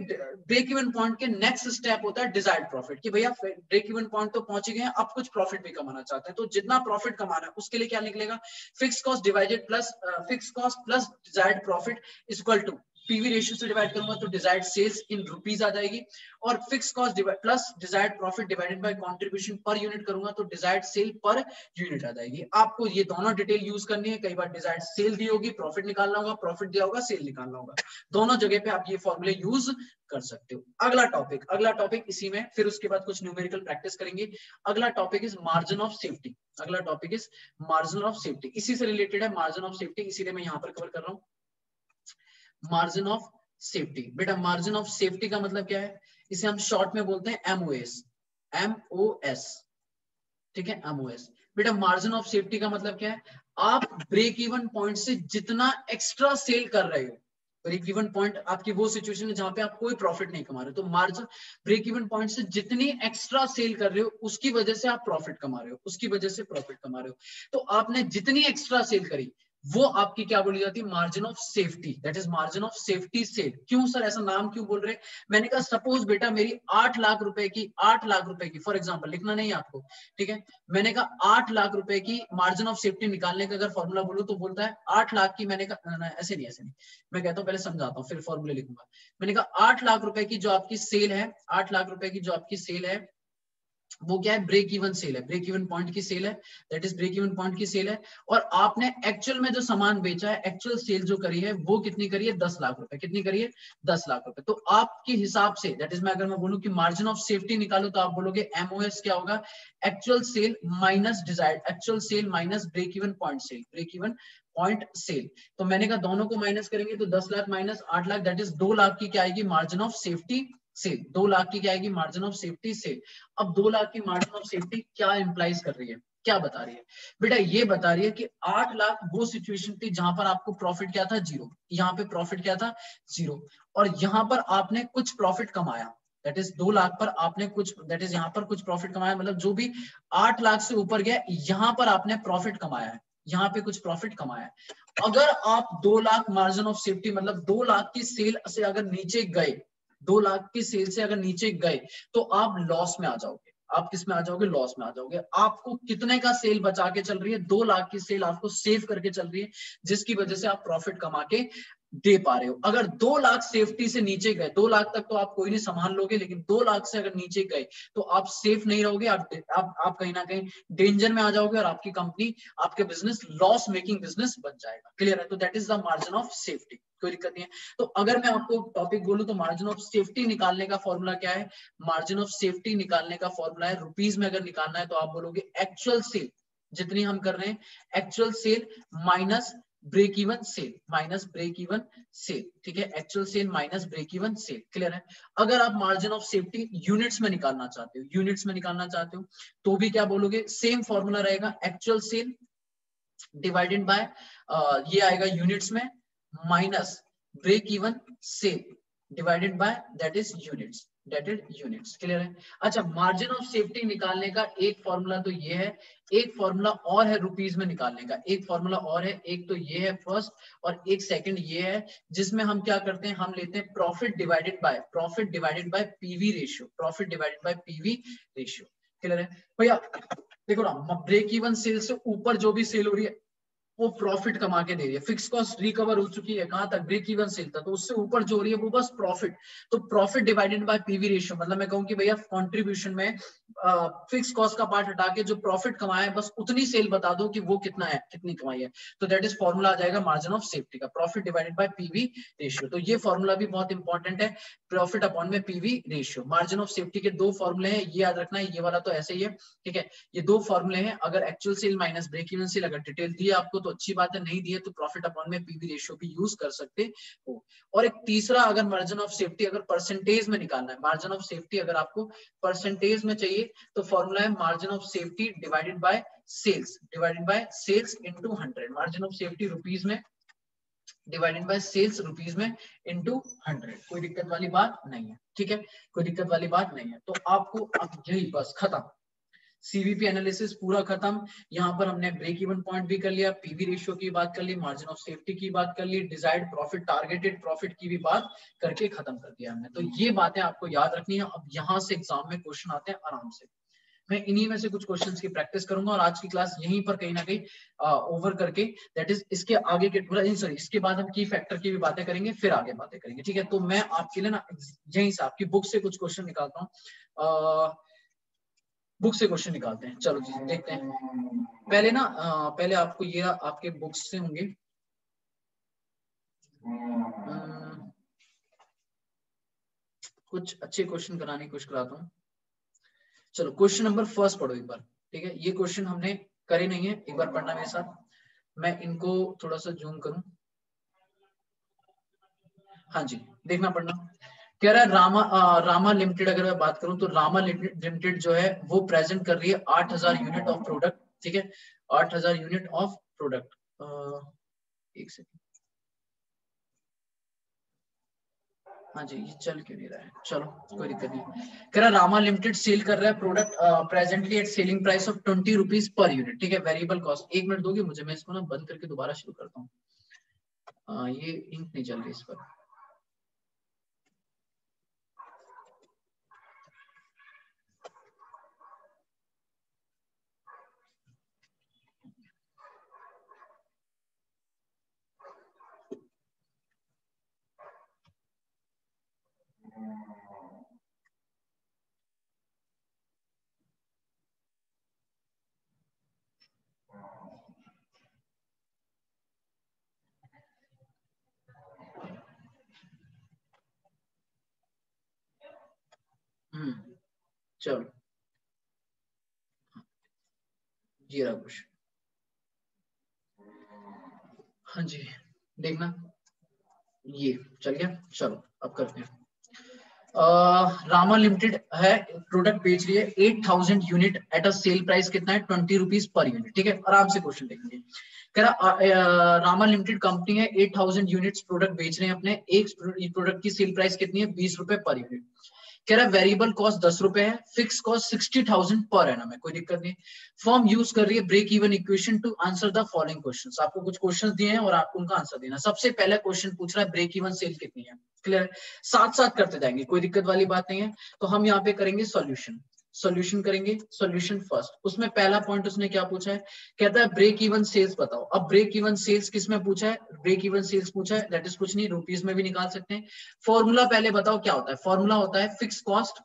ब्रेक इवन पॉइंट के नेक्स्ट स्टेप होता है डिजायर्ड प्रॉफिट, कि भैया ब्रेक इवन पॉइंट तो पहुंच गए हैं, अब कुछ प्रॉफिट भी कमाना चाहते हैं, तो जितना प्रॉफिट कमाना है उसके लिए क्या निकलेगा, fix cost divided plus fix cost plus desired profit equal to PV ratio से डिवाइड करूंगा तो डिजायर्ड सेल्स इन रुपीज आ जाएगी, और fix cost plus desired profit divided by contribution per unit करूंगा तो डिजायर्ड सेल पर यूनिट आ जाएगी। आपको ये दोनों डिटेल यूज करनी है, कई बार डिजायर्ड सेल दी होगी, प्रॉफिट निकालना होगा, प्रॉफिट दिया होगा, सेल निकालना होगा, दोनों जगह पे आप ये फॉर्मूले यूज कर सकते हो। अगला टॉपिक इसी में, फिर उसके बाद कुछ न्यूमेरिकल प्रैक्टिस करेंगे। अगला topic is margin of safety. अगला topic is margin of safety, इसी से रिलेटेड है मार्जिन ऑफ सेफ्टी, इसीलिए मैं यहाँ पर कवर कर रहा हूँ मार्जिन ऑफ सेफ्टी। बेटा मार्जिन ऑफ सेफ्टी का मतलब क्या है, इसे हम शॉर्ट में बोलते हैं एमओएस, एमओएस, ठीक है, एमओएस। बेटा मार्जिन ऑफ सेफ्टी का मतलब क्या है, आप ब्रेक इवन पॉइंट से जितना एक्स्ट्रा सेल कर रहे हो, ब्रेक इवन पॉइंट आपकी वो सिचुएशन है जहां पे आप कोई प्रॉफिट नहीं कमा रहे हो, तो मार्जिन ब्रेक इवन पॉइंट से जितनी एक्स्ट्रा सेल कर रहे हो उसकी वजह से आप प्रॉफिट कमा रहे हो, उसकी वजह से प्रॉफिट कमा रहे हो, तो आपने जितनी एक्स्ट्रा सेल करी वो आपकी क्या बोली जाती है, margin of safety, that is margin of safety sale. क्यों सर ऐसा नाम क्यों बोल रहे हैं, मैंने कहा सपोज बेटा मेरी 8 लाख रुपए की फॉर एग्जांपल, लिखना नहीं है आपको, ठीक है, मैंने कहा 8 लाख रुपए की मार्जिन ऑफ सेफ्टी निकालने का अगर फॉर्मूला बोलूं तो बोलता है 8 लाख की, मैंने कहा ऐसे नहीं, मैं कहता हूं पहले समझाता हूं फिर फॉर्मूले लिखूंगा। मैंने कहा 8 लाख रुपए की जो आपकी सेल है, 8 लाख रुपए की जो आपकी सेल है वो क्या है, ब्रेक इवन सेल है, ब्रेक इवन पॉइंट की सेल है, that is break even point की सेल है, और आपने एक्चुअल में जो सामान बेचा है, एक्चुअल सेल जो करी है वो कितनी करी है, 10 लाख रुपए, कितनी करी है, 10 लाख रुपए। तो आपके हिसाब से दैट इज, मैं अगर मैं बोलूं कि मार्जिन ऑफ सेफ्टी निकालो तो आप बोलोगे एमओएस क्या होगा, actual sale minus desired, actual sale minus break even point sale, break even point sale. तो मैंने कहा दोनों को माइनस करेंगे तो 10 lakh minus 8 lakh that is 2 lakh की क्या आएगी, margin of safety sale, 2 lakh की क्या आएगी, मार्जिन ऑफ सेफ्टी सेल। अब 2 लाख की मार्जिन ऑफ सेफ्टी क्या इंप्लाइज कर रही है, क्या बता रही है बेटा, ये बता रही है कि 8 लाख वो सिचुएशन थी जहां पर आपको प्रॉफिट क्या था, जीरो, यहाँ पे प्रॉफिट क्या था, जीरो, और यहाँ पर आपने कुछ प्रॉफिट कमाया, दैट इज 2 लाख पर आपने कुछ, दैट इज यहाँ पर कुछ प्रॉफिट कमाया, मतलब जो भी 8 लाख से ऊपर गया यहाँ पर आपने प्रॉफिट कमाया है, यहाँ पे कुछ प्रॉफिट कमाया है। अगर आप 2 लाख मार्जिन ऑफ सेफ्टी मतलब 2 लाख की सेल से अगर नीचे गए, 2 लाख की सेल से अगर नीचे गए तो आप लॉस में आ जाओगे, आप किस में आ जाओगे, लॉस में आ जाओगे। आपको कितने का सेल बचा के चल रही है, 2 लाख की सेल आपको सेव करके चल रही है, जिसकी वजह से आप प्रॉफिट कमा के दे पा रहे हो। अगर 2 लाख सेफ्टी से नीचे गए, 2 लाख तक तो आप कोई नहीं संभाल लोगे, लेकिन 2 लाख से अगर नीचे गए तो आप सेफ नहीं रहोगे, आप कहीं ना कहीं डेंजर में आ जाओगे और आपकी कंपनी, आपके बिजनेस लॉस मेकिंग बिजनेस बन जाएगा। क्लियर है? तो that is the margin of safety, कोई दिक्कत नहीं है। तो अगर मैं आपको टॉपिक बोलूं तो मार्जिन ऑफ सेफ्टी निकालने का फॉर्मूला क्या है? मार्जिन ऑफ सेफ्टी निकालने का फॉर्मूला है, रुपीज में अगर निकालना है तो आप बोलोगे एक्चुअल सेल जितनी हम कर रहे हैं, actual sale minus break even sale, minus break even sale, ठीक है, actual sale minus break even sale. Clear है? अगर आप मार्जिन ऑफ सेफ्टी यूनिट्स में निकालना चाहते हो, यूनिट्स में निकालना चाहते हो तो भी क्या बोलोगे? सेम फॉर्मूला रहेगा, एक्चुअल सेल डिवाइडेड बाय ये आएगा यूनिट्स में, minus break even sale divided by that is units, that is units. Clear है? अच्छा, मार्जिन ऑफ सेफ्टी निकालने का एक फॉर्मूला तो ये है, एक फॉर्मूला और है रुपीज में निकालने का, एक फॉर्मूला और है, एक तो ये है फर्स्ट और एक सेकंड ये है, जिसमें हम क्या करते हैं, हम लेते हैं profit divided by PV ratio, profit divided by PV ratio. Clear है भैया? देखो ना, ब्रेक इवन सेल से ऊपर जो भी सेल हो रही है वो प्रॉफिट कमा के दे रही है, फिक्स कॉस्ट रिकवर हो चुकी है, कहां तक? ब्रेक इवन सेल था, तो उससे ऊपर जो हो रही है वो बस प्रॉफिट। तो profit divided by PV ratio, मतलब मैं कहूं कि भैया कंट्रीब्यूशन में फिक्स कॉस्ट का पार्ट हटा के जो प्रॉफिट कमाया है बस उतनी सेल बता दो कि वो कितना है, कितनी कमाई है, तो दैट इज फॉर्मूला आ जाएगा मार्जिन ऑफ सेफ्टी का, profit divided by PV ratio. तो ये फॉर्मूला भी बहुत इंपॉर्टेंट है, प्रॉफिट अपॉन में PV ratio. Margin of safety के 2 फॉर्मूले हैं, ये याद रखना है, ये वाला तो ऐसे ही है, ठीक है, ये 2 फॉर्मूले हैं। अगर actual sale minus break even sale अगर डिटेल दी है आपको तो अच्छी बात है, नहीं दी है तो प्रॉफिट अपॉन में पीवी रेशियो भी यूज कर सकते हो। और एक तीसरा, अगर मार्जिन ऑफ सेफ्टी अगर परसेंटेज में निकालना है, मार्जिन ऑफ सेफ्टी अगर आपको परसेंटेज में चाहिए तो फॉर्मूला है margin of safety divided by sales, into 100। Margin of safety rupees में डिवाइडेड बाय सेल्स रुपीस में इनटू 100। कोई दिक्कत वाली बात नहीं है, ठीक है, कोई दिक्कत वाली बात नहीं है। तो आपको अब यही बस खत्म, सीवीपी एनालिसिस पूरा खत्म। यहाँ पर हमने ब्रेक इवन पॉइंट भी कर लिया, पीवी रेशियो की बात कर ली, मार्जिन ऑफ सेफ्टी की बात कर ली, डिजायर्ड प्रॉफिट, टारगेटेड प्रॉफिट की भी बात करके खत्म कर दिया हमने। तो ये बातें आपको याद रखनी है। अब यहाँ से एग्जाम में क्वेश्चन आते हैं आराम से, मैं इन्हीं में से कुछ क्वेश्चंस की प्रैक्टिस करूंगा और आज की क्लास यहीं पर कहीं ना कहीं ओवर करके, दैट इज इसके आगे के सॉरी इसके बाद हम की फैक्टर की भी बातें करेंगे, फिर आगे बातें करेंगे, ठीक है। तो मैं आपके लिए ना यहीं से आपकी बुक से कुछ क्वेश्चन निकालता हूँ, बुक से क्वेश्चन निकालते हैं, चलो जी देखते हैं। पहले ना पहले आपको ये आपके बुक्स से होंगे, कुछ अच्छे क्वेश्चन कराने की कोशिश कराता हूँ। चलो क्वेश्चन नंबर फर्स्ट पढ़ो एक बार, ठीक है, ये क्वेश्चन हमने करे नहीं है, एक बार पढ़ना मेरे साथ, मैं इनको थोड़ा सा जूम करूं, हाँ जी देखना पढ़ना। कह रहा है रामा लिमिटेड, अगर मैं बात करूं तो रामा लिमिटेड जो है वो प्रेजेंट कर रही है 8000 यूनिट ऑफ प्रोडक्ट, ठीक है, 8000 यूनिट ऑफ प्रोडक्ट। एक सेकंड, हाँ जी ये चल क्यों नहीं रहा है, चलो कोई दिक्कत नहीं। कह रहा रामा लिमिटेड सेल कर रहा है product presently at selling price of 20 rupees per unit, ठीक है, वेरिएबल कॉस्ट। एक मिनट दोगे मुझे, मैं इसको ना बंद करके दोबारा शुरू करता हूँ, ये इंक नहीं चल रही इस पर। चलो जी रहा कुछ, हाँ जी देखना ये चल गया। चलो अब करते हैं, रामा लिमिटेड है प्रोडक्ट बेच रही है 8000 unit at a sale price कितना है 20 रुपीज पर यूनिट, ठीक है, आराम से क्वेश्चन देखेंगे। कह रहा रामा लिमिटेड कंपनी है 8000 यूनिट्स प्रोडक्ट बेच रहे हैं अपने, एक प्रोडक्ट की सेल प्राइस कितनी है 20 रुपए पर यूनिट। कह रहा है वेरिएबल कॉस्ट 10 रुपए है, फिक्स कॉस्ट 60,000 पर एनम है, कोई दिक्कत नहीं। फर्म यूज कर रही है break even equation to answer the following questions. आपको कुछ क्वेश्चंस दिए हैं और आपको उनका आंसर देना। सबसे पहला क्वेश्चन पूछ रहा है ब्रेक इवन सेल कितनी है, क्लियर, साथ साथ करते जाएंगे, कोई दिक्कत वाली बात नहीं है। तो हम यहाँ पे करेंगे सॉल्यूशन, सॉल्यूशन करेंगे। सॉल्यूशन फर्स्ट, उसमें पहला पॉइंट उसने क्या पूछा है, कहता है ब्रेक इवन सेल्स बताओ। अब ब्रेक इवन सेल्स किस में पूछा है, ब्रेक इवन सेल्स पूछा है, दैट इज कुछ नहीं, रुपीज में भी निकाल सकते हैं। फॉर्मूला पहले बताओ क्या होता है, फॉर्मूला होता है फिक्स कॉस्ट,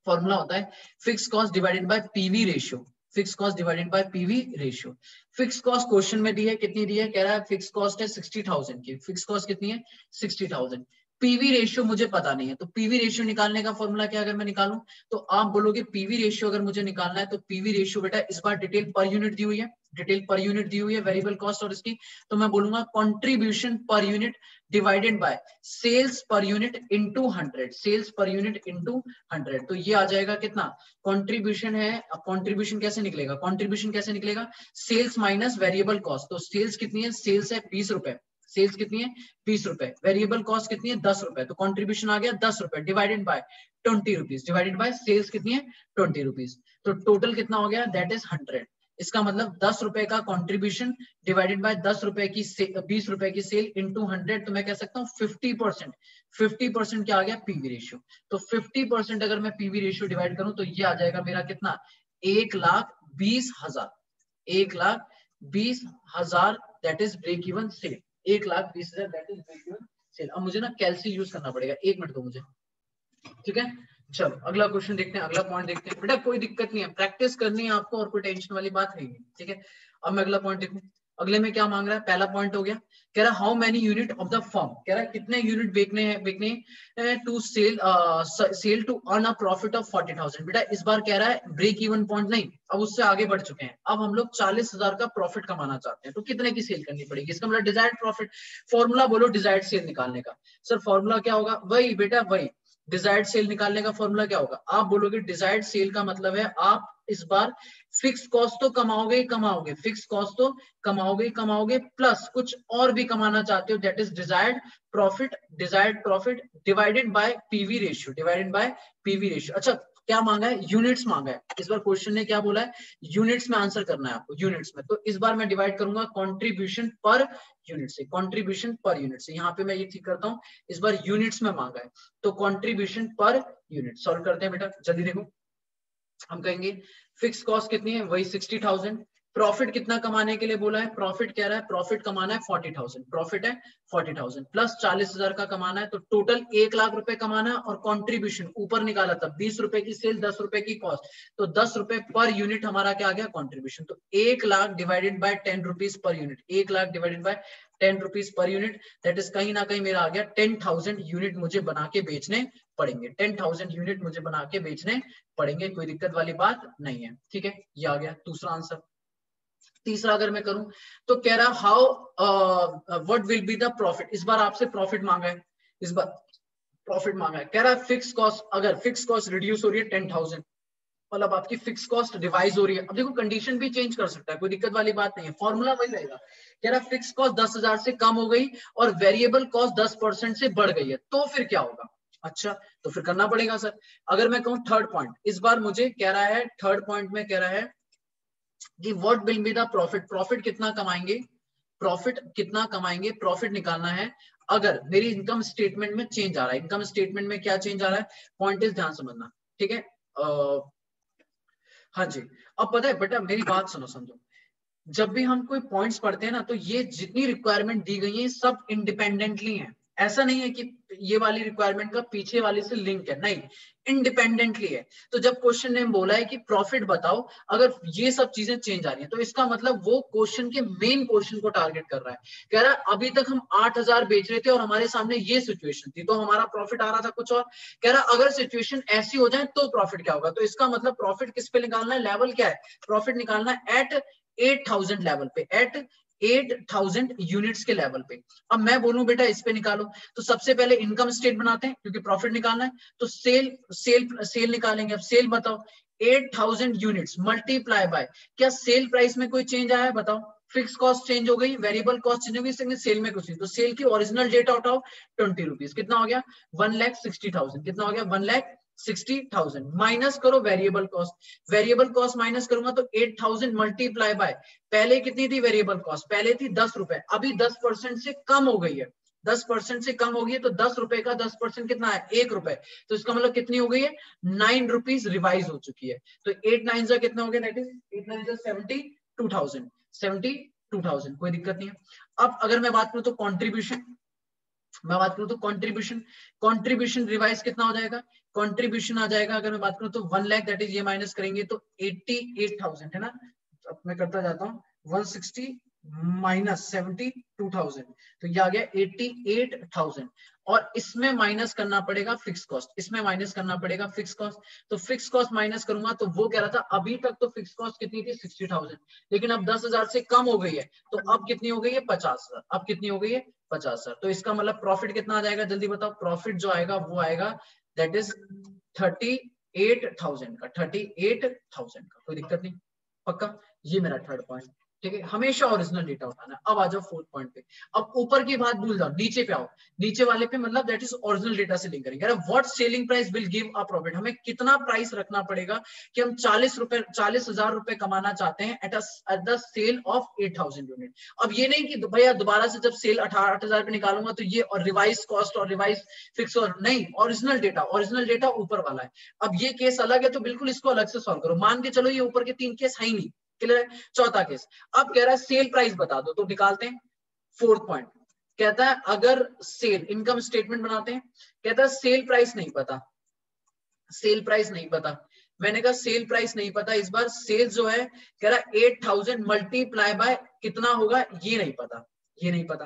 फॉर्मूला होता है fix cost divided by PV ratio, fix cost divided by PV ratio. Fix cost question में दी है, कितनी दी है, कह रहा है फिक्स कॉस्ट है 60,000 की, फिक्स कॉस्ट कितनी है 60,000। पीवी रेशियो मुझे पता नहीं है, तो पीवी रेशियो निकालने का फॉर्मूला क्या, अगर मैं निकालूं तो आप बोलोगे पीवी रेशियो अगर मुझे निकालना है तो पीवी रेशियो बेटा इस बार डिटेल पर यूनिट दी हुई है, डिटेल पर यूनिट दी हुई है वेरिएबल कॉस्ट और इसकी, तो मैं बोलूंगा contribution per unit divided by sales per unit into 100, sales per unit into 100। तो ये आ जाएगा कितना, कंट्रीब्यूशन है, अब कंट्रीब्यूशन कैसे निकलेगा, कंट्रीब्यूशन कैसे निकलेगा, सेल्स माइनस वेरिएबल कॉस्ट। तो सेल्स कितनी है, सेल्स है 20 रुपए, सेल्स कितनी है 20 रुपए, वेरिएबल कॉस्ट कितनी है 10 रुपए, तो कंट्रीब्यूशन आ गया 10 रुपए divided by 20 rupees, divided by sales कितनी है 20 रुपीज, तो टोटल कितना हो गया, दैट इज 100। इसका मतलब 10 रुपए का कंट्रीब्यूशन डिवाइडेड बाय 10 रुपए की 20 रुपए की सेल इनटू 100, तो मैं कह सकता हूँ 50%, 50% क्या आ गया पीवी रेशियो। तो 50% अगर मैं पीवी रेशियो डिवाइड करूं तो ये आ जाएगा मेरा कितना, 1,20,000, 1,20,000 that is break even sale, 1,20,000 that is break even sale. अब मुझे ना कैलसी यूज करना पड़ेगा, 1 मिनट दो मुझे, ठीक है। चलो अगला क्वेश्चन देखते हैं, अगला पॉइंट देखते हैं। बेटा कोई दिक्कत नहीं है, प्रैक्टिस करनी है आपको और कोई टेंशन वाली बात है नहीं, ठीक है। अब मैं अगला पॉइंट देखूं, अगले में क्या मांग रहा है, पहला पॉइंट हो गया, कह रहा how many unit of the firm, कह रहा है कितने यूनिट बेचने to sell to earn a profit of 40,000। बेटा इस बार कह रहा है ब्रेक इवन पॉइंट नहीं, अब उससे आगे बढ़ चुके हैं, अब हम लोग 40,000 का प्रॉफिट कमाना चाहते हैं, तो कितने की सेल करनी पड़ेगी, इसका मतलब डिजायर्ड प्रॉफिट। फॉर्मूला बोलो डिजायर्ड सेल निकालने का, सर फॉर्मूला क्या होगा, वही बेटा वही, डिजायर्ड सेल निकालने का फॉर्मूला क्या होगा, आप बोलोगे डिजायर्ड सेल का मतलब है आप इस बार फिक्स कॉस्ट तो कमाओगे ही कमाओगे, फिक्स कॉस्ट तो कमाओगे ही कमाओगे, प्लस कुछ और भी कमाना चाहते हो, that is desired profit, desired profit divided by PV ratio, divided by PV ratio. अच्छा क्या मांगा है, यूनिट्स मांगा है, इस बार क्वेश्चन ने क्या बोला है, यूनिट्स में आंसर करना है आपको, यूनिट्स में। तो इस बार मैं डिवाइड करूंगा कंट्रीब्यूशन पर यूनिट से, कंट्रीब्यूशन पर यूनिट से, यहाँ पे मैं ये ठीक करता हूँ, इस बार यूनिट्स में मांगा है, तो कंट्रीब्यूशन पर यूनिट। सॉल्व करते हैं बेटा, जल्दी देखो, हम कहेंगे फिक्स कॉस्ट कितनी है, वही 60,000, प्रॉफिट कितना कमाने के लिए बोला है, प्रॉफिट कह रहा है प्रॉफिट कमाना है 40,000, प्रॉफिट है 40,000 प्लस 40,000 का कमाना है, तो टोटल 1,00,000 रुपए कमाना है, और कंट्रीब्यूशन ऊपर निकाला था 20 रुपए की सेल 10 रुपए की कॉस्ट, तो 10 रुपए पर यूनिट हमारा क्या आ गया कंट्रीब्यूशन, तो 1,00,000 divided by 10 rupees per unit, 1,00,000 divided by 10 rupees per unit, that is कहीं ना कहीं मेरा आ गया 10,000 यूनिट मुझे बना के बेचने पड़ेंगे, 10,000 यूनिट मुझे बना के बेचने पड़ेंगे, कोई दिक्कत वाली बात नहीं है, ठीक है। ये आ गया दूसरा आंसर। तीसरा अगर मैं करूं तो कह रहा how what will be the profit, इस बार आपसे प्रॉफिट मांगा है, इस बार प्रॉफिट मांगा है, कह रहा है फिक्स कॉस्ट, अगर फिक्स कॉस्ट रिड्यूस हो रही है 10,000, मतलब आपकी फिक्स कॉस्ट रिवाइज हो रही है, अब देखो कंडीशन भी चेंज कर सकता है, कोई दिक्कत वाली बात नहीं है, फॉर्मूला वही रहेगा, कह रहा फिक्स कॉस्ट 10,000 से कम हो गई और वेरिएबल कॉस्ट 10% से बढ़ गई है, तो फिर क्या होगा, अच्छा तो फिर करना पड़ेगा सर। अगर मैं कहूं थर्ड पॉइंट, इस बार मुझे कह रहा है थर्ड पॉइंट में कह रहा है कि what will be the profit, profit कितना कमाएंगे, प्रॉफिट कितना कमाएंगे, प्रॉफिट निकालना है अगर मेरी इनकम स्टेटमेंट में चेंज आ रहा है, इनकम स्टेटमेंट में क्या चेंज आ रहा है, पॉइंट इज ध्यान समझना, ठीक है। हाँ जी, अब पता है बेटा मेरी बात सुनो समझो, जब भी हम कोई पॉइंट्स पढ़ते हैं ना तो ये जितनी रिक्वायरमेंट दी गई है सब इंडिपेंडेंटली है, ऐसा नहीं है कि ये वाली रिक्वायरमेंट का पीछे वाले से लिंक है, नहीं इंडिपेंडेंटली है। तो जब क्वेश्चन ने बोला है कि प्रॉफिट बताओ अगर ये सब चीजें चेंज आ रही है, तो इसका मतलब वो क्वेश्चन के मेन क्वेश्चन को टारगेट कर रहा है, कह रहा है अभी तक हम 8,000 बेच रहे थे और हमारे सामने ये सिचुएशन थी तो हमारा प्रॉफिट आ रहा था कुछ और, कह रहा अगर सिचुएशन ऐसी हो जाए तो प्रॉफिट क्या होगा, तो इसका मतलब प्रॉफिट किस पे निकालना है, लेवल क्या है, प्रॉफिट निकालना है एट 8,000 लेवल पे, एट 8,000 यूनिट्स के लेवल पे। अब मैं बोलूं बेटा इस पे निकालो, तो सबसे पहले इनकम स्टेट बनाते हैं क्योंकि प्रॉफिट निकालना है, तो सेल निकालेंगे। अब सेल बताओ 8,000 यूनिट्स मल्टीप्लाई बाय, क्या सेल प्राइस में कोई चेंज आया है बताओ, फिक्स कॉस्ट चेंज हो गई, वेरिएबल कॉस्ट चेंज हो गई, सेल में कुछ नहीं, तो सेल की ओरिजिनल डेटा उठाओ 20 रुपीज, कितना हो गया 1,60,000, कितना हो गया 1,60,000, माइनस करो variable cost, variable cost minus करूंगा तो 8,000 मल्टीप्लाई बाय, पहले कितनी थी वेरिएबल कॉस्ट, पहले थी 10 रुपए, अभी 10% से कम हो गई है, 10% से कम होगी तो 10 रुपए का 10% कितना है 1 रुपए, तो इसका मतलब कितनी हो गई है 9 रुपीज रिवाइज हो चुकी है। तो 8 9 जा कितना हो गया, दैट इज 8 9 जा 72,000, 72,000, कोई दिक्कत नहीं है। अब अगर मैं बात करूं तो कंट्रीब्यूशन, मैं बात करूं तो कंट्रीब्यूशन, कंट्रीब्यूशन रिवाइज कितना हो जाएगा, कंट्रीब्यूशन आ जाएगा अगर मैं बात करूं तो 1 लाख, दैट इज ये माइनस करेंगे तो 88,000 है ना। अब मैं करता जाता हूँ 160 माइनस 72,000, तो ये आ गया 88,000। और इसमें माइनस करना पड़ेगा फिक्स कॉस्ट, इसमें माइनस करना पड़ेगा फिक्स कॉस्ट। तो फिक्स कॉस्ट माइनस करूंगा तो वो कह रहा था अभी तक तो फिक्स कॉस्ट कितनी थी 60,000, लेकिन अब 10,000 से कम हो गई है, तो अब कितनी हो गई है 50,000, अब कितनी हो गई है 50,000। तो इसका मतलब प्रॉफिट कितना आ जाएगा जल्दी बताओ, प्रॉफिट जो आएगा वो आएगा दैट इज 38,000 का, 38,000 का, कोई दिक्कत नहीं, पक्का। ये मेरा थर्ड पॉइंट, ठीक है, हमेशा ओरिजिनल डेटा उठाना है। अब आ जाओ फोर्थ पॉइंट पे, अब ऊपर की बात भूल जाओ, नीचे पे आओ, नीचे वाले पे मतलब दैट इज ओरिजिनल डेटा से लिंक करेंगे। What selling price will give a profit, हमें कितना प्राइस रखना पड़ेगा कि हम 40,000 रुपए कमाना चाहते हैं at the sale of 8,000 unit. अब ये नहीं कि भैया दोबारा से जब सेल 8,000 पे निकालूंगा तो ये और रिवाइज कॉस्ट और रिवाइज फिक्स, और नहीं, ओरिजिनल डेटा ऊपर वाला है। अब ये केस अलग है तो बिल्कुल इसको अलग से सॉल्व करो, मान के चलो ये ऊपर के 3 केस है ही नहीं, क्लियर है। चौथा केस, अब कह रहा है सेल प्राइस बता दो, तो निकालते हैं फोर्थ पॉइंट। कहता है अगर सेल, इनकम स्टेटमेंट बनाते हैं, कहता है सेल प्राइस नहीं पता, सेल प्राइस नहीं पता। मैंने कहा सेल प्राइस नहीं पता, इस बार सेल जो है कह रहा 8,000 मल्टीप्लाई बाय कितना होगा ये नहीं पता, ये नहीं पता,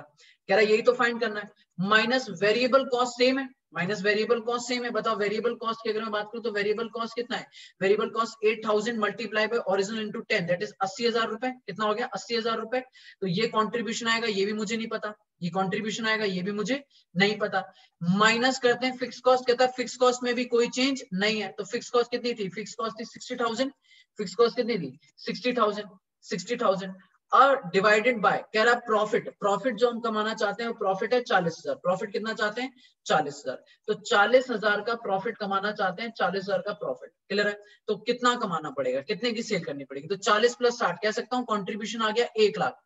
कह रहा यही तो फाइंड करना है। माइनस वेरिएबल कॉस्ट सेम है, माइनस वेरिएबल कॉस्ट सेम है, बताओ वेरिएबल कॉस्ट की अगर मैं बात करूं तो वेरिएबल कॉस्ट कितना है, variable cost 8,000 multiply by original into 10 that is 80,000 रुपए, कितना हो गया 80,000 रुपए। तो ये कॉन्ट्रीब्यूशन आएगा, ये भी मुझे नहीं पता, ये कॉन्ट्रीब्यूशन आएगा, ये भी मुझे नहीं पता। माइनस करते हैं फिक्स कॉस्ट, कहता है फिक्स कॉस्ट में भी कोई चेंज नहीं है, तो फिक्स कॉस्ट कितनी थी, फिक्स कॉस्ट थी 60,000, फिक्स कॉस्ट कितनी थी 60,000, 60,000 और डिवाइडेड बाय, कह रहा प्रॉफिट, प्रॉफिट जो हम कमाना चाहते हैं वो प्रॉफिट है 40,000, प्रॉफिट कितना चाहते हैं 40,000, तो 40,000 का प्रॉफिट कमाना चाहते हैं, 40,000 का प्रॉफिट, क्लियर है। तो कितना कमाना पड़ेगा, कितने की सेल करनी पड़ेगी, तो 40 प्लस 60 कह सकता हूँ कॉन्ट्रीब्यूशन आ गया 1 लाख,